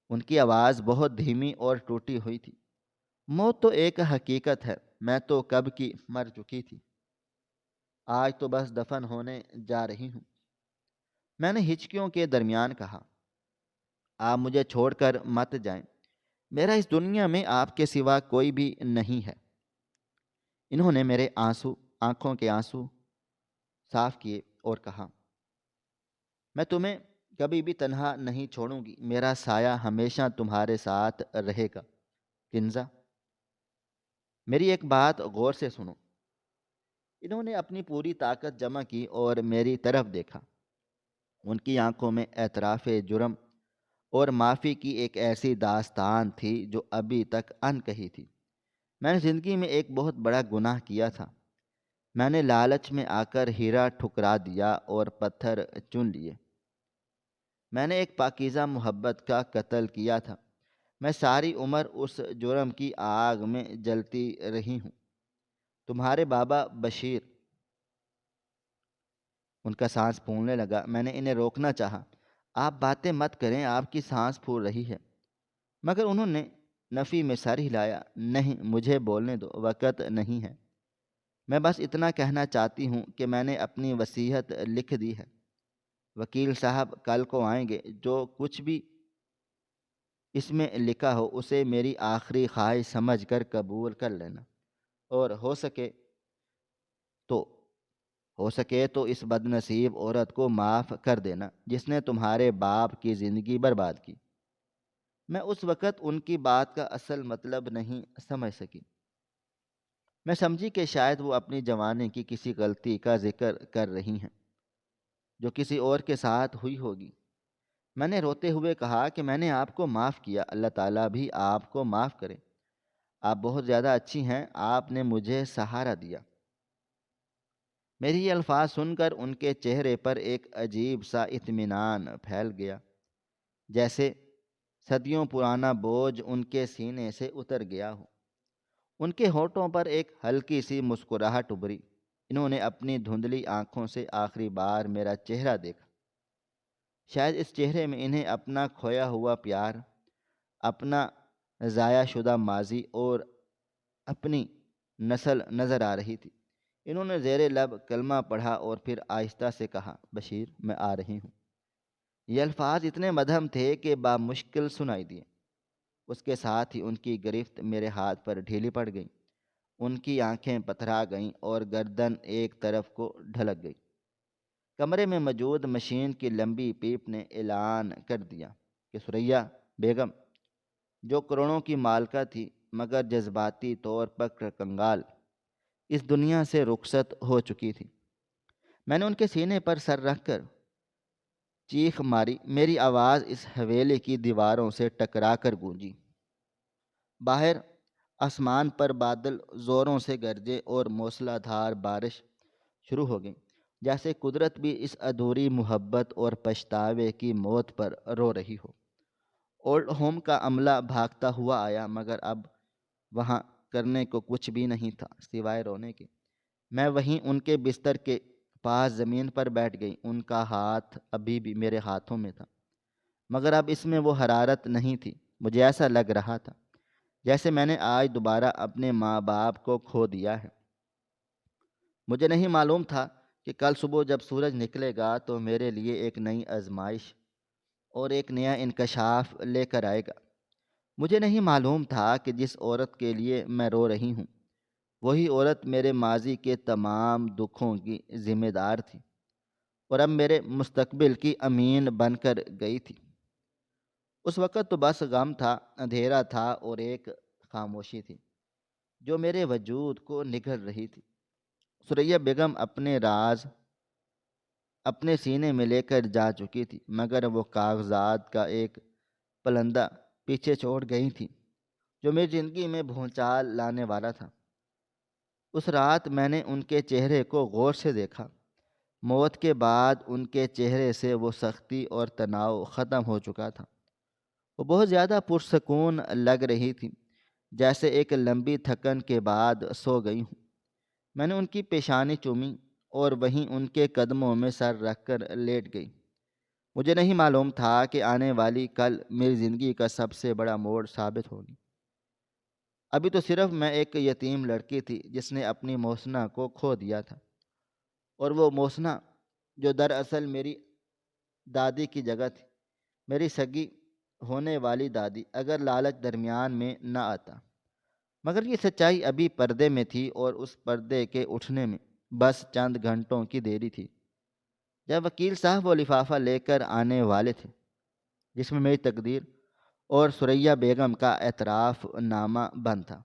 ان کی آواز بہت دھیمی اور ٹوٹی ہوئی تھی۔ موت تو ایک حقیقت ہے، میں تو کب کی مر چکی تھی، آج تو بس دفن ہونے جا رہی ہوں۔ میں نے ہچکیوں کے درمیان کہا، آپ مجھے چھوڑ کر مت جائیں، میرا اس دنیا میں آپ کے سوا کوئی بھی نہیں ہے۔ انہوں نے میرے آنکھوں کے آنسو صاف کیے اور کہا، میں تمہیں کبھی بھی تنہا نہیں چھوڑوں گی، میرا سایہ ہمیشہ تمہارے ساتھ رہے گا۔ کنزا، میری ایک بات غور سے سنو۔ انہوں نے اپنی پوری طاقت جمع کی اور میری طرف دیکھا۔ ان کی آنکھوں میں اعتراف جرم اور معافی کی ایک ایسی داستان تھی جو ابھی تک ان کہی تھی۔ میں نے زندگی میں ایک بہت بڑا گناہ کیا تھا۔ میں نے لالچ میں آ کر ہیرا ٹھکرا دیا اور پتھر چن لیے۔ میں نے ایک پاکیزہ محبت کا قتل کیا تھا۔ میں ساری عمر اس جرم کی آگ میں جلتی رہی ہوں۔ تمہارے بابا بشیر، ان کا سانس پھولنے لگا۔ میں نے انہیں روکنا چاہا۔ آپ باتیں مت کریں، آپ کی سانس پھول رہی ہے، مگر انہوں نے نفی میں سر ہلایا۔ نہیں، مجھے بولنے دو، وقت نہیں ہے۔ میں بس اتنا کہنا چاہتی ہوں کہ میں نے اپنی وصیت لکھ دی ہے۔ وکیل صاحب کل کو آئیں گے۔ جو کچھ بھی اس میں لکھا ہو اسے میری آخری خواہش سمجھ کر قبول کر لینا، اور تو ہو سکے تو اس بد نصیب عورت کو معاف کر دینا جس نے تمہارے باپ کی زندگی برباد کی۔ میں اس وقت ان کی بات کا اصل مطلب نہیں سمجھ سکی۔ میں سمجھی کہ شاید وہ اپنی جوانی کی کسی غلطی کا ذکر کر رہی ہیں جو کسی اور کے ساتھ ہوئی ہوگی۔ میں نے روتے ہوئے کہا کہ میں نے آپ کو معاف کیا، اللہ تعالیٰ بھی آپ کو معاف کرے۔ آپ بہت زیادہ اچھی ہیں، آپ نے مجھے سہارا دیا۔ میری یہ الفاظ سن کر ان کے چہرے پر ایک عجیب سا اطمینان پھیل گیا، جیسے صدیوں پرانا بوجھ ان کے سینے سے اتر گیا ہو۔ ان کے ہونٹوں پر ایک ہلکی سی مسکراہٹ ابھری۔ انہوں نے اپنی دھندلی آنکھوں سے آخری بار میرا چہرہ دیکھا۔ شاید اس چہرے میں انہیں اپنا کھویا ہوا پیار، اپنا ضائع شدہ ماضی اور اپنی نسل نظر آ رہی تھی۔ انہوں نے زیر لب کلمہ پڑھا اور پھر آہستہ سے کہا، بشیر، میں آ رہی ہوں۔ یہ الفاظ اتنے مدھم تھے کہ بامشکل سنائی دیے۔ اس کے ساتھ ہی ان کی گرفت میرے ہاتھ پر ڈھیلی پڑ گئی۔ ان کی آنکھیں پتھرا گئیں اور گردن ایک طرف کو ڈھلک گئی۔ کمرے میں موجود مشین کی لمبی پیپ نے اعلان کر دیا کہ ثریا بیگم، جو کروڑوں کی مالکہ تھی مگر جذباتی طور پر کنگال، اس دنیا سے رخصت ہو چکی تھی۔ میں نے ان کے سینے پر سر رکھ کر چیخ ماری۔ میری آواز اس حویلی کی دیواروں سے ٹکرا کر گونجی۔ باہر آسمان پر بادل زوروں سے گرجے اور موسلا دھار بارش شروع ہو گئی، جیسے قدرت بھی اس ادھوری محبت اور پچھتاوے کی موت پر رو رہی ہو۔ اولڈ ہوم کا عملہ بھاگتا ہوا آیا، مگر اب وہاں کرنے کو کچھ بھی نہیں تھا سوائے رونے کے۔ میں وہیں ان کے بستر کے پاس زمین پر بیٹھ گئی۔ ان کا ہاتھ ابھی بھی میرے ہاتھوں میں تھا، مگر اب اس میں وہ حرارت نہیں تھی۔ مجھے ایسا لگ رہا تھا جیسے میں نے آج دوبارہ اپنے ماں باپ کو کھو دیا ہے۔ مجھے نہیں معلوم تھا کہ کل صبح جب سورج نکلے گا تو میرے لیے ایک نئی آزمائش اور ایک نیا انکشاف لے کر آئے گا۔ مجھے نہیں معلوم تھا کہ جس عورت کے لیے میں رو رہی ہوں وہی عورت میرے ماضی کے تمام دکھوں کی ذمہ دار تھی اور اب میرے مستقبل کی امین بن کر گئی تھی۔ اس وقت تو بس غم تھا، اندھیرا تھا اور ایک خاموشی تھی جو میرے وجود کو نگل رہی تھی۔ ثریا بیگم اپنے راز اپنے سینے میں لے کر جا چکی تھی، مگر وہ کاغذات کا ایک پلندہ پیچھے چھوڑ گئی تھی جو میری زندگی میں بھونچال لانے والا تھا۔ اس رات میں نے ان کے چہرے کو غور سے دیکھا۔ موت کے بعد ان کے چہرے سے وہ سختی اور تناؤ ختم ہو چکا تھا۔ وہ بہت زیادہ پرسکون لگ رہی تھی، جیسے ایک لمبی تھکن کے بعد سو گئی ہوں۔ میں نے ان کی پیشانی چومی اور وہیں ان کے قدموں میں سر رکھ کر لیٹ گئی۔ مجھے نہیں معلوم تھا کہ آنے والی کل میری زندگی کا سب سے بڑا موڑ ثابت ہوگی۔ ابھی تو صرف میں ایک یتیم لڑکی تھی جس نے اپنی محسنہ کو کھو دیا تھا، اور وہ محسنہ جو دراصل میری دادی کی جگہ تھی، میری سگی ہونے والی دادی، اگر لالچ درمیان میں نہ آتا۔ مگر یہ سچائی ابھی پردے میں تھی اور اس پردے کے اٹھنے میں بس چند گھنٹوں کی دیری تھی۔ جب وکیل صاحب وہ لفافہ لے کر آنے والے تھے جس میں میری تقدیر اور ثریا بیگم کا اعتراف نامہ بند تھا،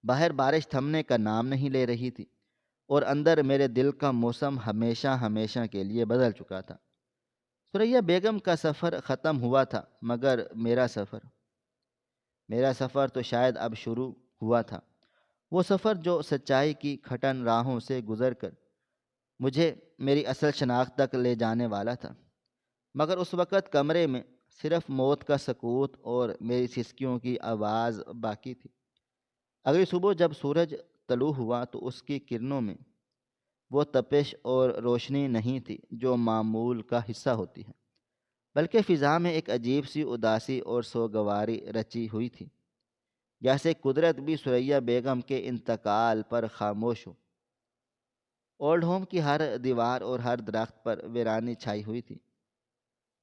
باہر بارش تھمنے کا نام نہیں لے رہی تھی اور اندر میرے دل کا موسم ہمیشہ ہمیشہ کے لیے بدل چکا تھا۔ ثریا بیگم کا سفر ختم ہوا تھا، مگر میرا سفر تو شاید اب شروع ہوا تھا۔ وہ سفر جو سچائی کی کھٹن راہوں سے گزر کر مجھے میری اصل شناخت تک لے جانے والا تھا، مگر اس وقت کمرے میں صرف موت کا سکوت اور میری سسکیوں کی آواز باقی تھی۔ اگلی صبح جب سورج طلوع ہوا تو اس کی کرنوں میں وہ تپش اور روشنی نہیں تھی جو معمول کا حصہ ہوتی ہے، بلکہ فضا میں ایک عجیب سی اداسی اور سوگواری رچی ہوئی تھی، جیسے قدرت بھی ثریا بیگم کے انتقال پر خاموش ہو۔ اولڈ ہوم کی ہر دیوار اور ہر درخت پر ویرانی چھائی ہوئی تھی۔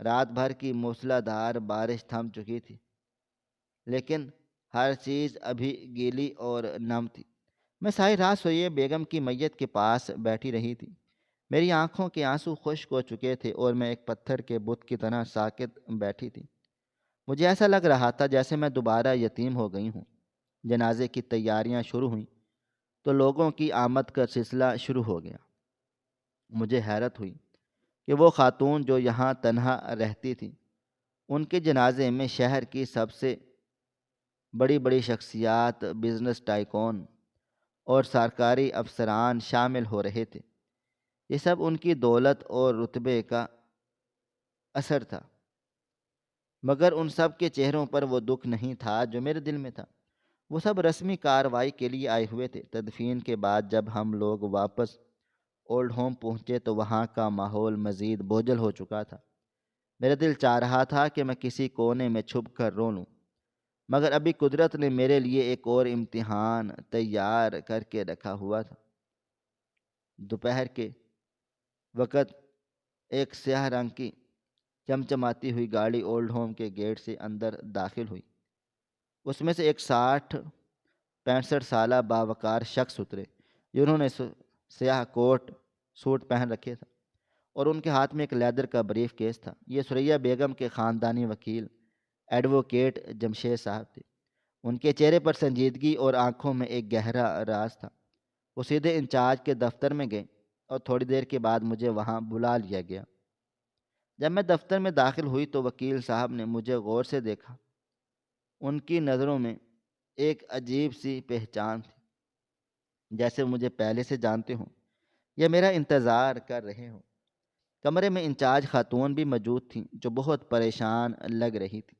رات بھر کی موسلادھار بارش تھم چکی تھی، لیکن ہر چیز ابھی گیلی اور نم تھی۔ میں ساری رات ثریا بیگم کی میت کے پاس بیٹھی رہی تھی۔ میری آنکھوں کے آنسو خشک ہو چکے تھے اور میں ایک پتھر کے بت کی طرح ساکت بیٹھی تھی۔ مجھے ایسا لگ رہا تھا جیسے میں دوبارہ یتیم ہو گئی ہوں۔ جنازے کی تیاریاں شروع ہوئیں تو لوگوں کی آمد کا سلسلہ شروع ہو گیا۔ مجھے حیرت ہوئی کہ وہ خاتون جو یہاں تنہا رہتی تھی، ان کے جنازے میں شہر کی سب سے بڑی بڑی شخصیات، بزنس ٹائکون اور سرکاری افسران شامل ہو رہے تھے۔ یہ سب ان کی دولت اور رتبے کا اثر تھا، مگر ان سب کے چہروں پر وہ دکھ نہیں تھا جو میرے دل میں تھا۔ وہ سب رسمی کارروائی کے لیے آئے ہوئے تھے۔ تدفین کے بعد جب ہم لوگ واپس اولڈ ہوم پہنچے تو وہاں کا ماحول مزید بوجھل ہو چکا تھا۔ میرا دل چاہ رہا تھا کہ میں کسی کونے میں چھپ کر رو لوں، مگر ابھی قدرت نے میرے لیے ایک اور امتحان تیار کر کے رکھا ہوا تھا۔ دوپہر کے وقت ایک سیاہ رنگ کی چمچماتی ہوئی گاڑی اولڈ ہوم کے گیٹ سے اندر داخل ہوئی۔ اس میں سے ایک 60-65 سالہ باوقار شخص اترے، جنہوں نے سیاہ کوٹ سوٹ پہن رکھے تھا اور ان کے ہاتھ میں ایک لیدر کا بریف کیس تھا۔ یہ ثریا بیگم کے خاندانی وکیل ایڈوکیٹ جمشید صاحب تھے۔ ان کے چہرے پر سنجیدگی اور آنکھوں میں ایک گہرا راز تھا۔ وہ سیدھے انچارج کے دفتر میں گئے اور تھوڑی دیر کے بعد مجھے وہاں بلا لیا گیا۔ جب میں دفتر میں داخل ہوئی تو وکیل صاحب نے مجھے غور سے دیکھا۔ ان کی نظروں میں ایک عجیب سی پہچان تھی، جیسے مجھے پہلے سے جانتے ہوں یا میرا انتظار کر رہے ہوں۔ کمرے میں انچارج خاتون بھی موجود تھیں جو بہت پریشان لگ رہی تھی۔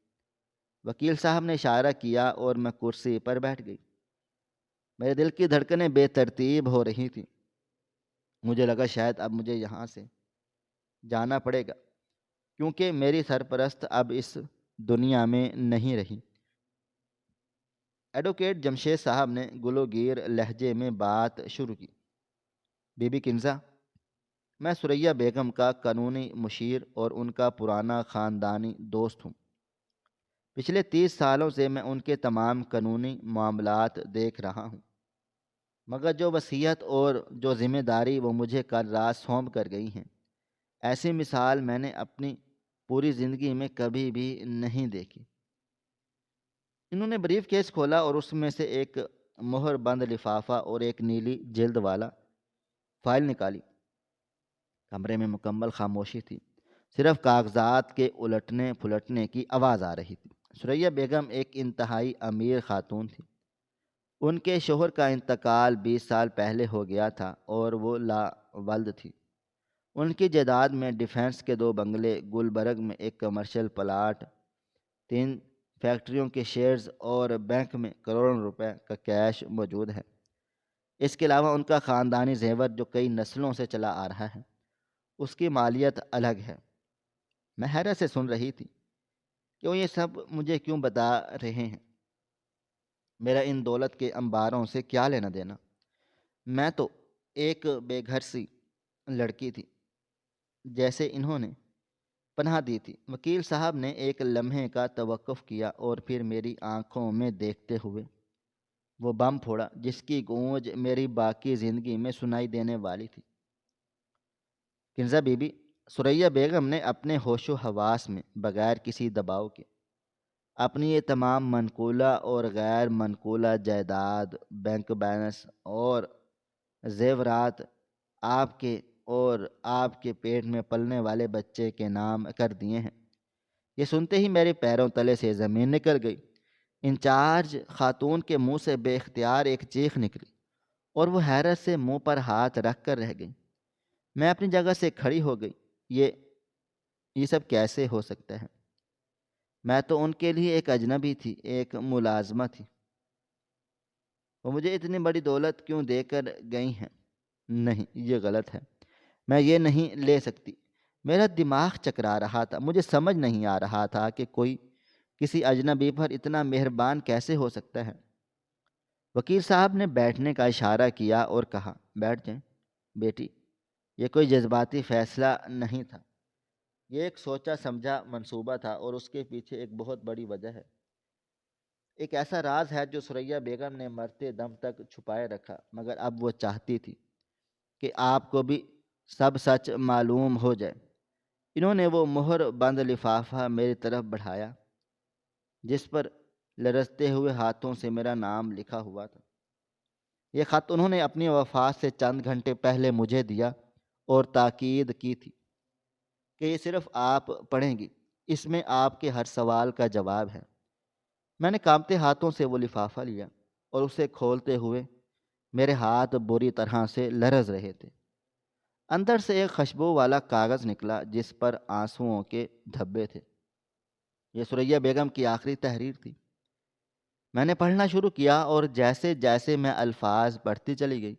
وکیل صاحب نے اشارہ کیا اور میں کرسی پر بیٹھ گئی۔ میرے دل کی دھڑکنیں بے ترتیب ہو رہی تھیں۔ مجھے لگا شاید اب مجھے یہاں سے جانا پڑے گا، کیونکہ میری سرپرست اب اس دنیا میں نہیں رہی۔ ایڈوکیٹ جمشید صاحب نے گلوگیر لہجے میں بات شروع کی۔ بی بی کنزا، میں ثریا بیگم کا قانونی مشیر اور ان کا پرانا خاندانی دوست ہوں۔ پچھلے 30 سالوں سے میں ان کے تمام قانونی معاملات دیکھ رہا ہوں، مگر جو وصیت اور جو ذمہ داری وہ مجھے کل رات سونپ کر گئی ہیں، ایسی مثال میں نے اپنی پوری زندگی میں کبھی بھی نہیں دیکھی۔ انہوں نے بریف کیس کھولا اور اس میں سے ایک مہر بند لفافہ اور ایک نیلی جلد والا فائل نکالی۔ کمرے میں مکمل خاموشی تھی، صرف کاغذات کے الٹنے پھلٹنے کی آواز آ رہی تھی۔ ثریا بیگم ایک انتہائی امیر خاتون تھی۔ ان کے شوہر کا انتقال 20 سال پہلے ہو گیا تھا اور وہ لاولد تھی۔ ان کی جائیداد میں ڈیفنس کے 2 بنگلے، گلبرگ میں ایک کمرشل پلاٹ، 3 فیکٹریوں کے شیئرز اور بینک میں کروڑوں روپے کا کیش موجود ہے۔ اس کے علاوہ ان کا خاندانی زیور جو کئی نسلوں سے چلا آ رہا ہے، اس کی مالیت الگ ہے۔ میں حیرت سے سن رہی تھی کہ وہ یہ سب مجھے کیوں بتا رہے ہیں۔ میرا ان دولت کے انباروں سے کیا لینا دینا؟ میں تو ایک بے گھر سی لڑکی تھی جیسے انہوں نے پناہ دی تھی۔ وکیل صاحب نے ایک لمحے کا توقف کیا اور پھر میری آنکھوں میں دیکھتے ہوئے وہ بم پھوڑا جس کی گونج میری باقی زندگی میں سنائی دینے والی تھی۔ کنزا بی بی، ثریا بیگم نے اپنے ہوش و حواس میں بغیر کسی دباؤ کے اپنی یہ تمام منقولہ اور غیر منقولہ جائیداد، بینک بیلنس اور زیورات آپ کے اور آپ کے پیٹ میں پلنے والے بچے کے نام کر دیے ہیں۔ یہ سنتے ہی میرے پیروں تلے سے زمین نکل گئی۔ انچارج خاتون کے منہ سے بے اختیار ایک چیخ نکلی اور وہ حیرت سے منہ پر ہاتھ رکھ کر رہ گئی۔ میں اپنی جگہ سے کھڑی ہو گئی۔ یہ سب کیسے ہو سکتا ہے؟ میں تو ان کے لیے ایک اجنبی تھی، ایک ملازمہ تھی۔ وہ مجھے اتنی بڑی دولت کیوں دے کر گئی ہیں؟ نہیں، یہ غلط ہے، میں یہ نہیں لے سکتی۔ میرا دماغ چکرا رہا تھا، مجھے سمجھ نہیں آ رہا تھا کہ کوئی کسی اجنبی پر اتنا مہربان کیسے ہو سکتا ہے۔ وکیل صاحب نے بیٹھنے کا اشارہ کیا اور کہا، بیٹھ جائیں بیٹی۔ یہ کوئی جذباتی فیصلہ نہیں تھا، یہ ایک سوچا سمجھا منصوبہ تھا، اور اس کے پیچھے ایک بہت بڑی وجہ ہے، ایک ایسا راز ہے جو ثریا بیگم نے مرتے دم تک چھپائے رکھا، مگر اب وہ چاہتی تھی کہ آپ کو بھی سب سچ معلوم ہو جائے۔ انہوں نے وہ مہر بند لفافہ میری طرف بڑھایا جس پر لرزتے ہوئے ہاتھوں سے میرا نام لکھا ہوا تھا۔ یہ خط انہوں نے اپنی وفات سے چند گھنٹے پہلے مجھے دیا اور تاکید کی تھی کہ یہ صرف آپ پڑھیں گی، اس میں آپ کے ہر سوال کا جواب ہے۔ میں نے کانپتے ہاتھوں سے وہ لفافہ لیا اور اسے کھولتے ہوئے میرے ہاتھ بری طرح سے لرز رہے تھے۔ اندر سے ایک خوشبو والا کاغذ نکلا جس پر آنسوؤں کے دھبے تھے۔ یہ ثریا بیگم کی آخری تحریر تھی۔ میں نے پڑھنا شروع کیا اور جیسے جیسے میں الفاظ پڑھتی چلی گئی،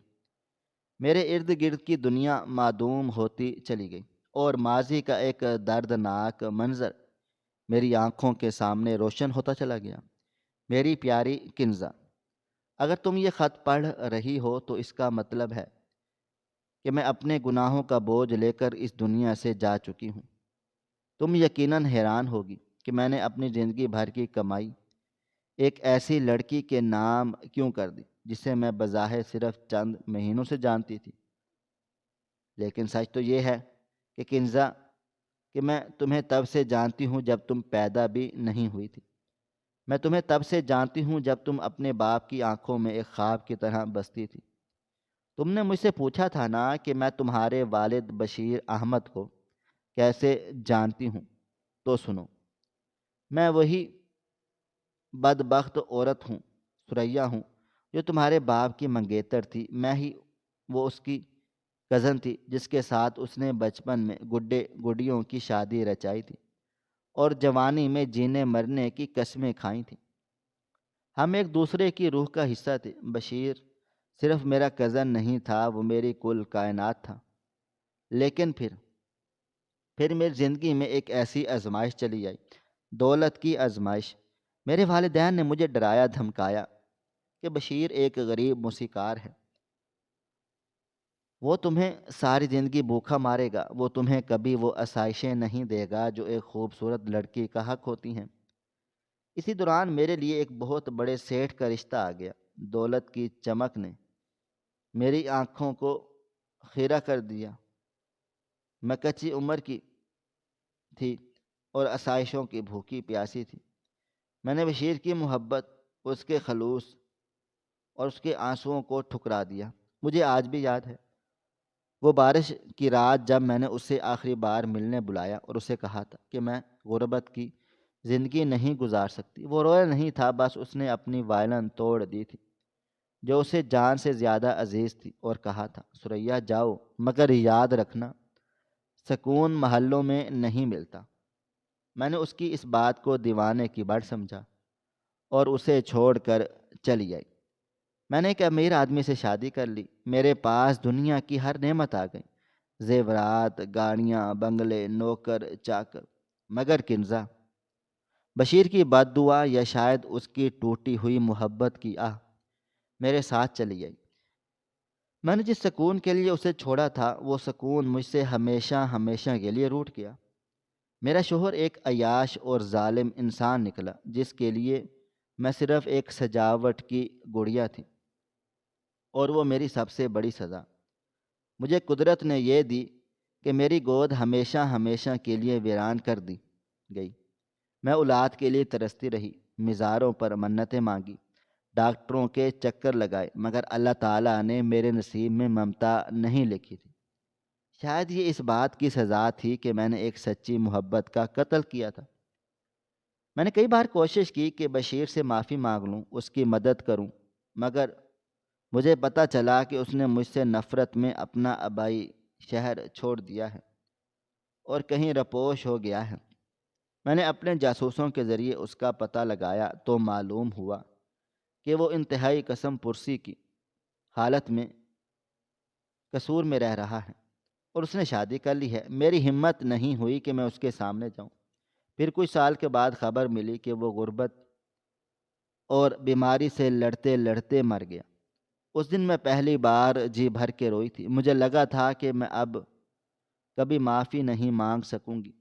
میرے ارد گرد کی دنیا معدوم ہوتی چلی گئی اور ماضی کا ایک دردناک منظر میری آنکھوں کے سامنے روشن ہوتا چلا گیا۔ میری پیاری کنزا، اگر تم یہ خط پڑھ رہی ہو تو اس کا مطلب ہے کہ میں اپنے گناہوں کا بوجھ لے کر اس دنیا سے جا چکی ہوں۔ تم یقیناً حیران ہوگی کہ میں نے اپنی زندگی بھر کی کمائی ایک ایسی لڑکی کے نام کیوں کر دی جسے میں بظاہر صرف چند مہینوں سے جانتی تھی۔ لیکن سچ تو یہ ہے کہ کنزا، کہ میں تمہیں تب سے جانتی ہوں جب تم پیدا بھی نہیں ہوئی تھی۔ میں تمہیں تب سے جانتی ہوں جب تم اپنے باپ کی آنکھوں میں ایک خواب کی طرح بستی تھی۔ تم نے مجھ سے پوچھا تھا نا کہ میں تمہارے والد بشیر احمد کو کیسے جانتی ہوں، تو سنو، میں وہی بدبخت عورت ہوں، ثریا ہوں، جو تمہارے باپ کی منگیتر تھی۔ میں ہی وہ اس کی کزن تھی جس کے ساتھ اس نے بچپن میں گڈے گڈیوں کی شادی رچائی تھی اور جوانی میں جینے مرنے کی قسمیں کھائی تھیں۔ ہم ایک دوسرے کی روح کا حصہ تھے۔ بشیر صرف میرا کزن نہیں تھا، وہ میری کل کائنات تھا۔ لیکن پھر میری زندگی میں ایک ایسی آزمائش چلی آئی، دولت کی آزمائش۔ میرے والدین نے مجھے ڈرایا دھمکایا کہ بشیر ایک غریب موسیقار ہے، وہ تمہیں ساری زندگی بھوکا مارے گا، وہ تمہیں کبھی وہ آسائشیں نہیں دے گا جو ایک خوبصورت لڑکی کا حق ہوتی ہیں۔ اسی دوران میرے لیے ایک بہت بڑے سیٹھ کا رشتہ آ گیا۔ دولت کی چمک نے میری آنکھوں کو خیرہ کر دیا۔ میں کچی عمر کی تھی اور آسائشوں کی بھوکی پیاسی تھی۔ میں نے بشیر کی محبت، اس کے خلوص اور اس کے آنسوؤں کو ٹھکرا دیا۔ مجھے آج بھی یاد ہے وہ بارش کی رات جب میں نے اسے آخری بار ملنے بلایا اور اسے کہا تھا کہ میں غربت کی زندگی نہیں گزار سکتی۔ وہ رویا نہیں تھا، بس اس نے اپنی وائلن توڑ دی تھی جو اسے جان سے زیادہ عزیز تھی، اور کہا تھا، ثریا جاؤ، مگر یاد رکھنا سکون محلوں میں نہیں ملتا۔ میں نے اس کی اس بات کو دیوانے کی بڑھ سمجھا اور اسے چھوڑ کر چلی آئی۔ میں نے ایک امیر آدمی سے شادی کر لی۔ میرے پاس دنیا کی ہر نعمت آ گئی، زیورات، گاڑیاں، بنگلے، نوکر چاکر، مگر کنزا، بشیر کی بد دعا یا شاید اس کی ٹوٹی ہوئی محبت کی آہ میرے ساتھ چلی آئی۔ میں نے جس سکون کے لیے اسے چھوڑا تھا وہ سکون مجھ سے ہمیشہ ہمیشہ کے لیے روٹھ گیا۔ میرا شوہر ایک عیاش اور ظالم انسان نکلا جس کے لیے میں صرف ایک سجاوٹ کی گڑیا تھی، اور وہ میری سب سے بڑی سزا۔ مجھے قدرت نے یہ دی کہ میری گود ہمیشہ ہمیشہ کے لیے ویران کر دی گئی۔ میں اولاد کے لیے ترستی رہی، مزاروں پر منتیں مانگی، ڈاکٹروں کے چکر لگائے، مگر اللہ تعالیٰ نے میرے نصیب میں ممتا نہیں لکھی تھی۔ شاید یہ اس بات کی سزا تھی کہ میں نے ایک سچی محبت کا قتل کیا تھا۔ میں نے کئی بار کوشش کی کہ بشیر سے معافی مانگ لوں، اس کی مدد کروں، مگر مجھے پتہ چلا کہ اس نے مجھ سے نفرت میں اپنا آبائی شہر چھوڑ دیا ہے اور کہیں رپوش ہو گیا ہے۔ میں نے اپنے جاسوسوں کے ذریعے اس کا پتہ لگایا تو معلوم ہوا کہ وہ انتہائی قسم پرسی کی حالت میں قصور میں رہ رہا ہے اور اس نے شادی کر لی ہے۔ میری ہمت نہیں ہوئی کہ میں اس کے سامنے جاؤں۔ پھر کچھ سال کے بعد خبر ملی کہ وہ غربت اور بیماری سے لڑتے لڑتے مر گیا۔ اس دن میں پہلی بار جی بھر کے روئی تھی۔ مجھے لگا تھا کہ میں اب کبھی معافی نہیں مانگ سکوں گی۔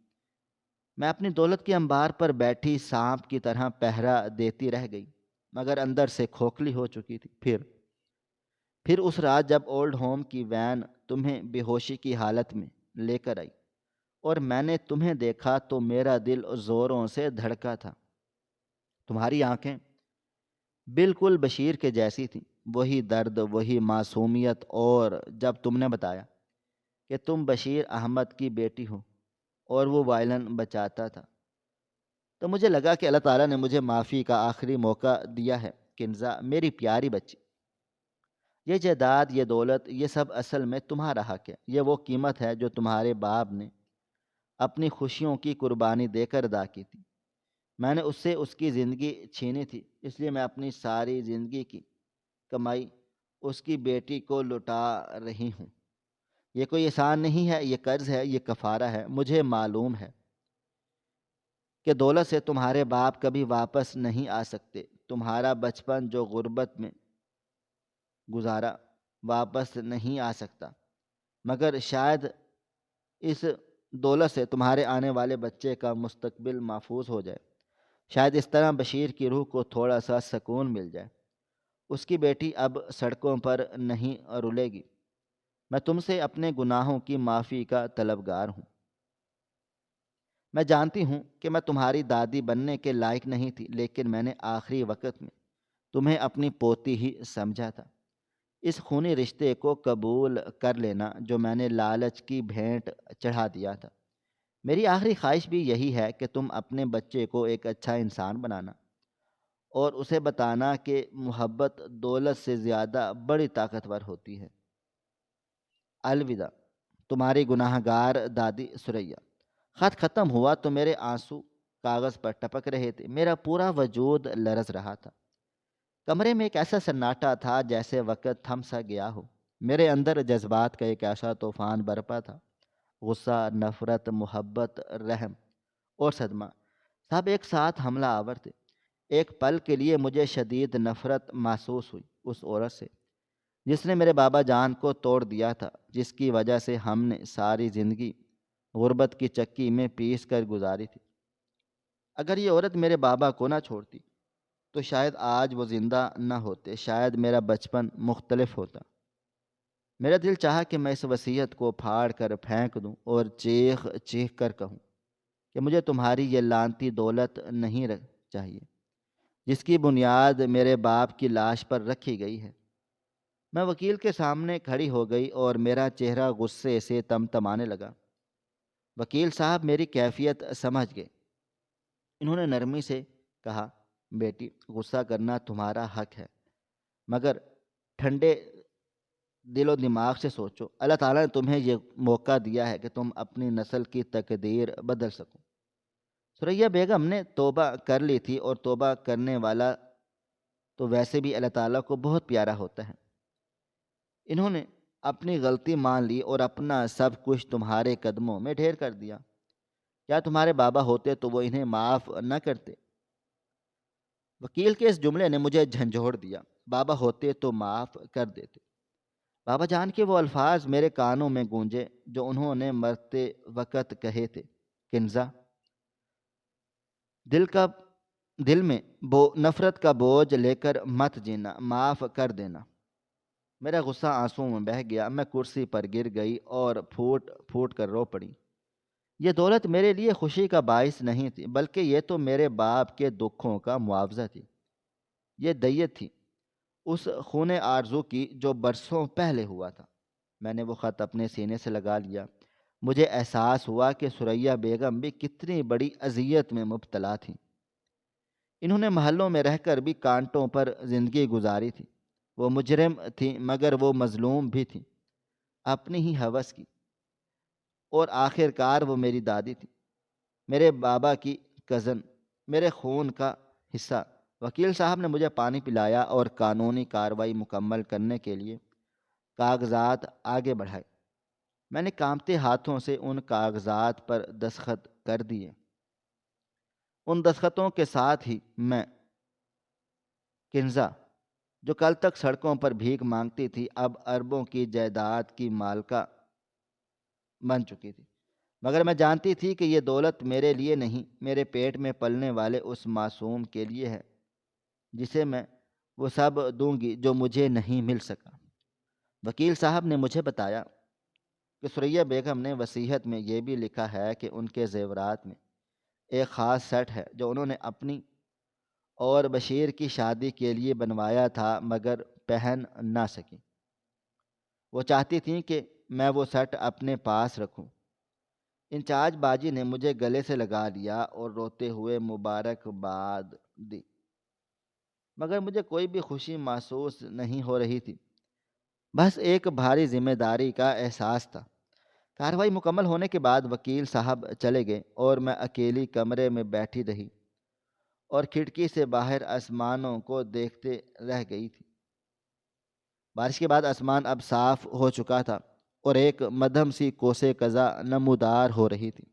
میں اپنی دولت کے انبار پر بیٹھی سانپ کی طرح پہرا دیتی رہ گئی، مگر اندر سے کھوکھلی ہو چکی تھی۔ پھر اس رات جب اولڈ ہوم کی وین تمہیں بے ہوشی کی حالت میں لے کر آئی اور میں نے تمہیں دیکھا تو میرا دل زوروں سے دھڑکا تھا۔ تمہاری آنکھیں بالکل بشیر کے جیسی تھیں، وہی درد، وہی معصومیت، اور جب تم نے بتایا کہ تم بشیر احمد کی بیٹی ہو اور وہ وائلن بچاتا تھا تو مجھے لگا کہ اللہ تعالیٰ نے مجھے معافی کا آخری موقع دیا ہے۔ کنزا، میری پیاری بچی، یہ جائیداد، یہ دولت، یہ سب اصل میں تمہارا حق ہے۔ یہ وہ قیمت ہے جو تمہارے باپ نے اپنی خوشیوں کی قربانی دے کر ادا کی تھی۔ میں نے اس سے اس کی زندگی چھینی تھی، اس لیے میں اپنی ساری زندگی کی کمائی اس کی بیٹی کو لوٹا رہی ہوں۔ یہ کوئی احسان نہیں ہے، یہ قرض ہے، یہ کفارہ ہے۔ مجھے معلوم ہے کہ دولت سے تمہارے باپ کبھی واپس نہیں آ سکتے۔ تمہارا بچپن جو غربت میں گزارا واپس نہیں آ سکتا، مگر شاید اس دولت سے تمہارے آنے والے بچے کا مستقبل محفوظ ہو جائے۔ شاید اس طرح بشیر کی روح کو تھوڑا سا سکون مل جائے۔ اس کی بیٹی اب سڑکوں پر نہیں رلے گی۔ میں تم سے اپنے گناہوں کی معافی کا طلبگار ہوں۔ میں جانتی ہوں کہ میں تمہاری دادی بننے کے لائق نہیں تھی، لیکن میں نے آخری وقت میں تمہیں اپنی پوتی ہی سمجھا تھا۔ اس خونی رشتے کو قبول کر لینا جو میں نے لالچ کی بھینٹ چڑھا دیا تھا۔ میری آخری خواہش بھی یہی ہے کہ تم اپنے بچے کو ایک اچھا انسان بنانا اور اسے بتانا کہ محبت دولت سے زیادہ بڑی طاقتور ہوتی ہے۔ الوداع، تمہاری گناہ گار دادی ثریا۔ خط ختم ہوا تو میرے آنسو کاغذ پر ٹپک رہے تھے، میرا پورا وجود لرز رہا تھا۔ کمرے میں ایک ایسا سناٹا تھا جیسے وقت تھم سا گیا ہو۔ میرے اندر جذبات کا ایک ایسا طوفان برپا تھا، غصہ، نفرت، محبت، رحم اور صدمہ، سب ایک ساتھ حملہ آور تھے۔ ایک پل کے لیے مجھے شدید نفرت محسوس ہوئی اس عورت سے جس نے میرے بابا جان کو توڑ دیا تھا، جس کی وجہ سے ہم نے ساری زندگی غربت کی چکی میں پیس کر گزاری تھی۔ اگر یہ عورت میرے بابا کو نہ چھوڑتی تو شاید آج وہ زندہ نہ ہوتے، شاید میرا بچپن مختلف ہوتا۔ میرا دل چاہا کہ میں اس وصیت کو پھاڑ کر پھینک دوں اور چیخ چیخ کر کہوں کہ مجھے تمہاری یہ لعنتی دولت نہیں چاہیے جس کی بنیاد میرے باپ کی لاش پر رکھی گئی ہے۔ میں وکیل کے سامنے کھڑی ہو گئی اور میرا چہرہ غصے سے تمتمانے لگا۔ وکیل صاحب میری کیفیت سمجھ گئے۔ انہوں نے نرمی سے کہا، بیٹی، غصہ کرنا تمہارا حق ہے، مگر ٹھنڈے دل و دماغ سے سوچو۔ اللہ تعالیٰ نے تمہیں یہ موقع دیا ہے کہ تم اپنی نسل کی تقدیر بدل سکو۔ ثریا بیگم نے توبہ کر لی تھی اور توبہ کرنے والا تو ویسے بھی اللہ تعالیٰ کو بہت پیارا ہوتا ہے۔ انہوں نے اپنی غلطی مان لی اور اپنا سب کچھ تمہارے قدموں میں ڈھیر کر دیا۔ کیا تمہارے بابا ہوتے تو وہ انہیں معاف نہ کرتے؟ وکیل کے اس جملے نے مجھے جھنجھوڑ دیا۔ بابا ہوتے تو معاف کر دیتے۔ بابا جان کے وہ الفاظ میرے کانوں میں گونجے جو انہوں نے مرتے وقت کہے تھے، کنزا، دل میں نفرت کا بوجھ لے کر مت جینا، معاف کر دینا۔ میرا غصہ آنسوؤں میں بہہ گیا، میں کرسی پر گر گئی اور پھوٹ پھوٹ کر رو پڑی۔ یہ دولت میرے لیے خوشی کا باعث نہیں تھی، بلکہ یہ تو میرے باپ کے دکھوں کا معاوضہ تھی۔ یہ دیت تھی اس خون آرزو کی جو برسوں پہلے ہوا تھا۔ میں نے وہ خط اپنے سینے سے لگا لیا۔ مجھے احساس ہوا کہ ثریا بیگم بھی کتنی بڑی اذیت میں مبتلا تھیں۔ انہوں نے محلوں میں رہ کر بھی کانٹوں پر زندگی گزاری تھی۔ وہ مجرم تھیں مگر وہ مظلوم بھی تھیں، اپنی ہی ہوس کی، اور آخر کار وہ میری دادی تھی، میرے بابا کی کزن، میرے خون کا حصہ۔ وکیل صاحب نے مجھے پانی پلایا اور قانونی کارروائی مکمل کرنے کے لیے کاغذات آگے بڑھائے۔ میں نے کانپتے ہاتھوں سے ان کاغذات پر دستخط کر دیے۔ ان دستخطوں کے ساتھ ہی میں کنزا، جو کل تک سڑکوں پر بھیک مانگتی تھی، اب اربوں کی جائیداد کی مالکہ بن چکی تھی۔ مگر میں جانتی تھی کہ یہ دولت میرے لیے نہیں، میرے پیٹ میں پلنے والے اس معصوم کے لیے ہے، جسے میں وہ سب دوں گی جو مجھے نہیں مل سکا۔ وکیل صاحب نے مجھے بتایا کہ ثریا بیگم نے وصیت میں یہ بھی لکھا ہے کہ ان کے زیورات میں ایک خاص سیٹ ہے جو انہوں نے اپنی اور بشیر کی شادی کے لیے بنوایا تھا مگر پہن نہ سکی۔ وہ چاہتی تھیں کہ میں وہ سیٹ اپنے پاس رکھوں۔ انچارج باجی نے مجھے گلے سے لگا لیا اور روتے ہوئے مبارکباد دی، مگر مجھے کوئی بھی خوشی محسوس نہیں ہو رہی تھی، بس ایک بھاری ذمہ داری کا احساس تھا۔ کارروائی مکمل ہونے کے بعد وکیل صاحب چلے گئے اور میں اکیلی کمرے میں بیٹھی رہی اور کھڑکی سے باہر آسمانوں کو دیکھتے رہ گئی تھی۔ بارش کے بعد آسمان اب صاف ہو چکا تھا اور ایک مدھم سی کوسے قزا نمودار ہو رہی تھی۔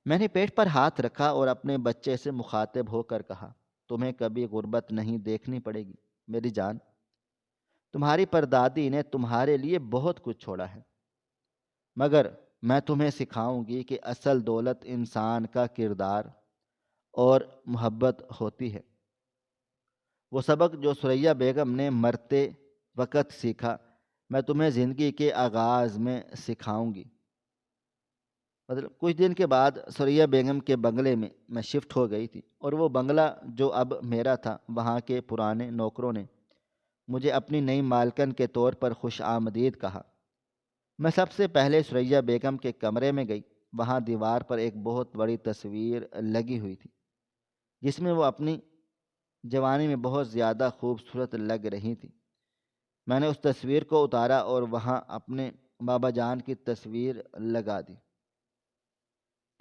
میں نے پیٹ پر ہاتھ رکھا اور اپنے بچے سے مخاطب ہو کر کہا، تمہیں کبھی غربت نہیں دیکھنی پڑے گی میری جان۔ تمہاری پردادی نے تمہارے لیے بہت کچھ چھوڑا ہے، مگر میں تمہیں سکھاؤں گی کہ اصل دولت انسان کا کردار اور محبت ہوتی ہے۔ وہ سبق جو ثریا بیگم نے مرتے وقت سیکھا، میں تمہیں زندگی کے آغاز میں سکھاؤں گی۔ کچھ دن کے بعد ثریا بیگم کے بنگلے میں شفٹ ہو گئی تھی، اور وہ بنگلہ جو اب میرا تھا، وہاں کے پرانے نوکروں نے مجھے اپنی نئی مالکن کے طور پر خوش آمدید کہا۔ میں سب سے پہلے ثریا بیگم کے کمرے میں گئی۔ وہاں دیوار پر ایک بہت بڑی تصویر لگی ہوئی تھی، جس میں وہ اپنی جوانی میں بہت زیادہ خوبصورت لگ رہی تھی۔ میں نے اس تصویر کو اتارا اور وہاں اپنے بابا جان کی تصویر لگا دی۔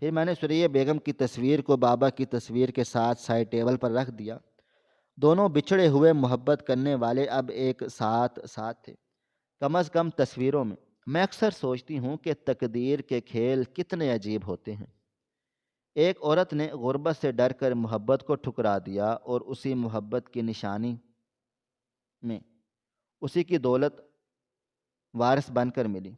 پھر میں نے ثریا بیگم کی تصویر کو بابا کی تصویر کے ساتھ سائڈ ٹیبل پر رکھ دیا۔ دونوں بچھڑے ہوئے محبت کرنے والے اب ایک ساتھ تھے، کم از کم تصویروں میں۔ میں اکثر سوچتی ہوں کہ تقدیر کے کھیل کتنے عجیب ہوتے ہیں۔ ایک عورت نے غربت سے ڈر کر محبت کو ٹھکرا دیا اور اسی محبت کی نشانی میں اسی کی دولت وارث بن کر ملی۔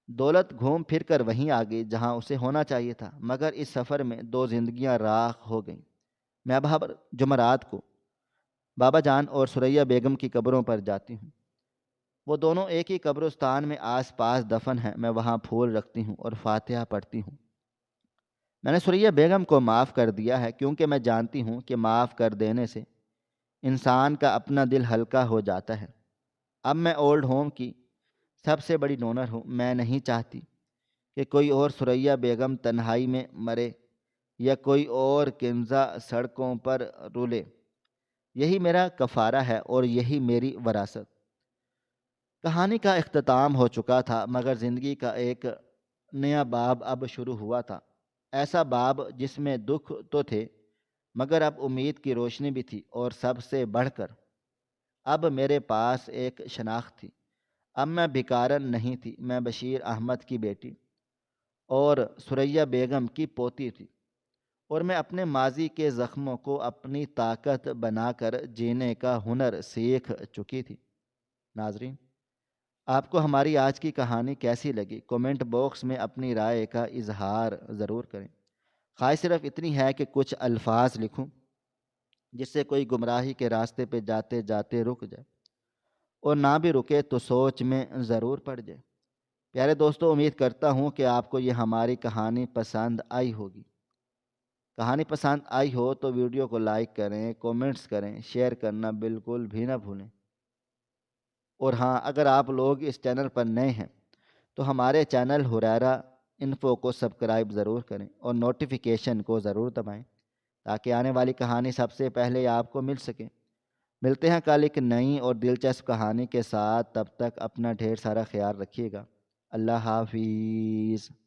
دولت گھوم پھر کر وہیں آ گئی جہاں اسے ہونا چاہیے تھا، مگر اس سفر میں دو زندگیاں راکھ ہو گئیں۔ میں اب ہر جمعرات کو بابا جان اور ثریا بیگم کی قبروں پر جاتی ہوں۔ وہ دونوں ایک ہی قبرستان میں آس پاس دفن ہیں۔ میں وہاں پھول رکھتی ہوں اور فاتحہ پڑھتی ہوں۔ میں نے ثریا بیگم کو معاف کر دیا ہے، کیونکہ میں جانتی ہوں کہ معاف کر دینے سے انسان کا اپنا دل ہلکا ہو جاتا ہے۔ اب میں اولڈ ہوم کی سب سے بڑی ڈونر ہوں۔ میں نہیں چاہتی کہ کوئی اور ثریا بیگم تنہائی میں مرے یا کوئی اور کنزا سڑکوں پر رولے۔ یہی میرا کفارہ ہے اور یہی میری وراثت۔ کہانی کا اختتام ہو چکا تھا، مگر زندگی کا ایک نیا باب اب شروع ہوا تھا۔ ایسا باب جس میں دکھ تو تھے، مگر اب امید کی روشنی بھی تھی، اور سب سے بڑھ کر اب میرے پاس ایک شناخت تھی۔ اب میں بھکارن نہیں تھی، میں بشیر احمد کی بیٹی اور ثریا بیگم کی پوتی تھی، اور میں اپنے ماضی کے زخموں کو اپنی طاقت بنا کر جینے کا ہنر سیکھ چکی تھی۔ ناظرین، آپ کو ہماری آج کی کہانی کیسی لگی؟ کومنٹ باکس میں اپنی رائے کا اظہار ضرور کریں۔ خواہش صرف اتنی ہے کہ کچھ الفاظ لکھوں جس سے کوئی گمراہی کے راستے پہ جاتے جاتے رک جائے اور نہ بھی رکے تو سوچ میں ضرور پڑ جائے۔ پیارے دوستو، امید کرتا ہوں کہ آپ کو یہ ہماری کہانی پسند آئی ہوگی۔ کہانی پسند آئی ہو تو ویڈیو کو لائک کریں، کومنٹس کریں، شیئر کرنا بالکل بھی نہ بھولیں۔ اور ہاں، اگر آپ لوگ اس چینل پر نئے ہیں تو ہمارے چینل ہریرہ انفو کو سبسکرائب ضرور کریں اور نوٹیفیکیشن کو ضرور دبائیں تاکہ آنے والی کہانی سب سے پہلے آپ کو مل سکے۔ ملتے ہیں کل ایک نئی اور دلچسپ کہانی کے ساتھ، تب تک اپنا ڈھیر سارا خیال رکھیے گا۔ اللہ حافظ۔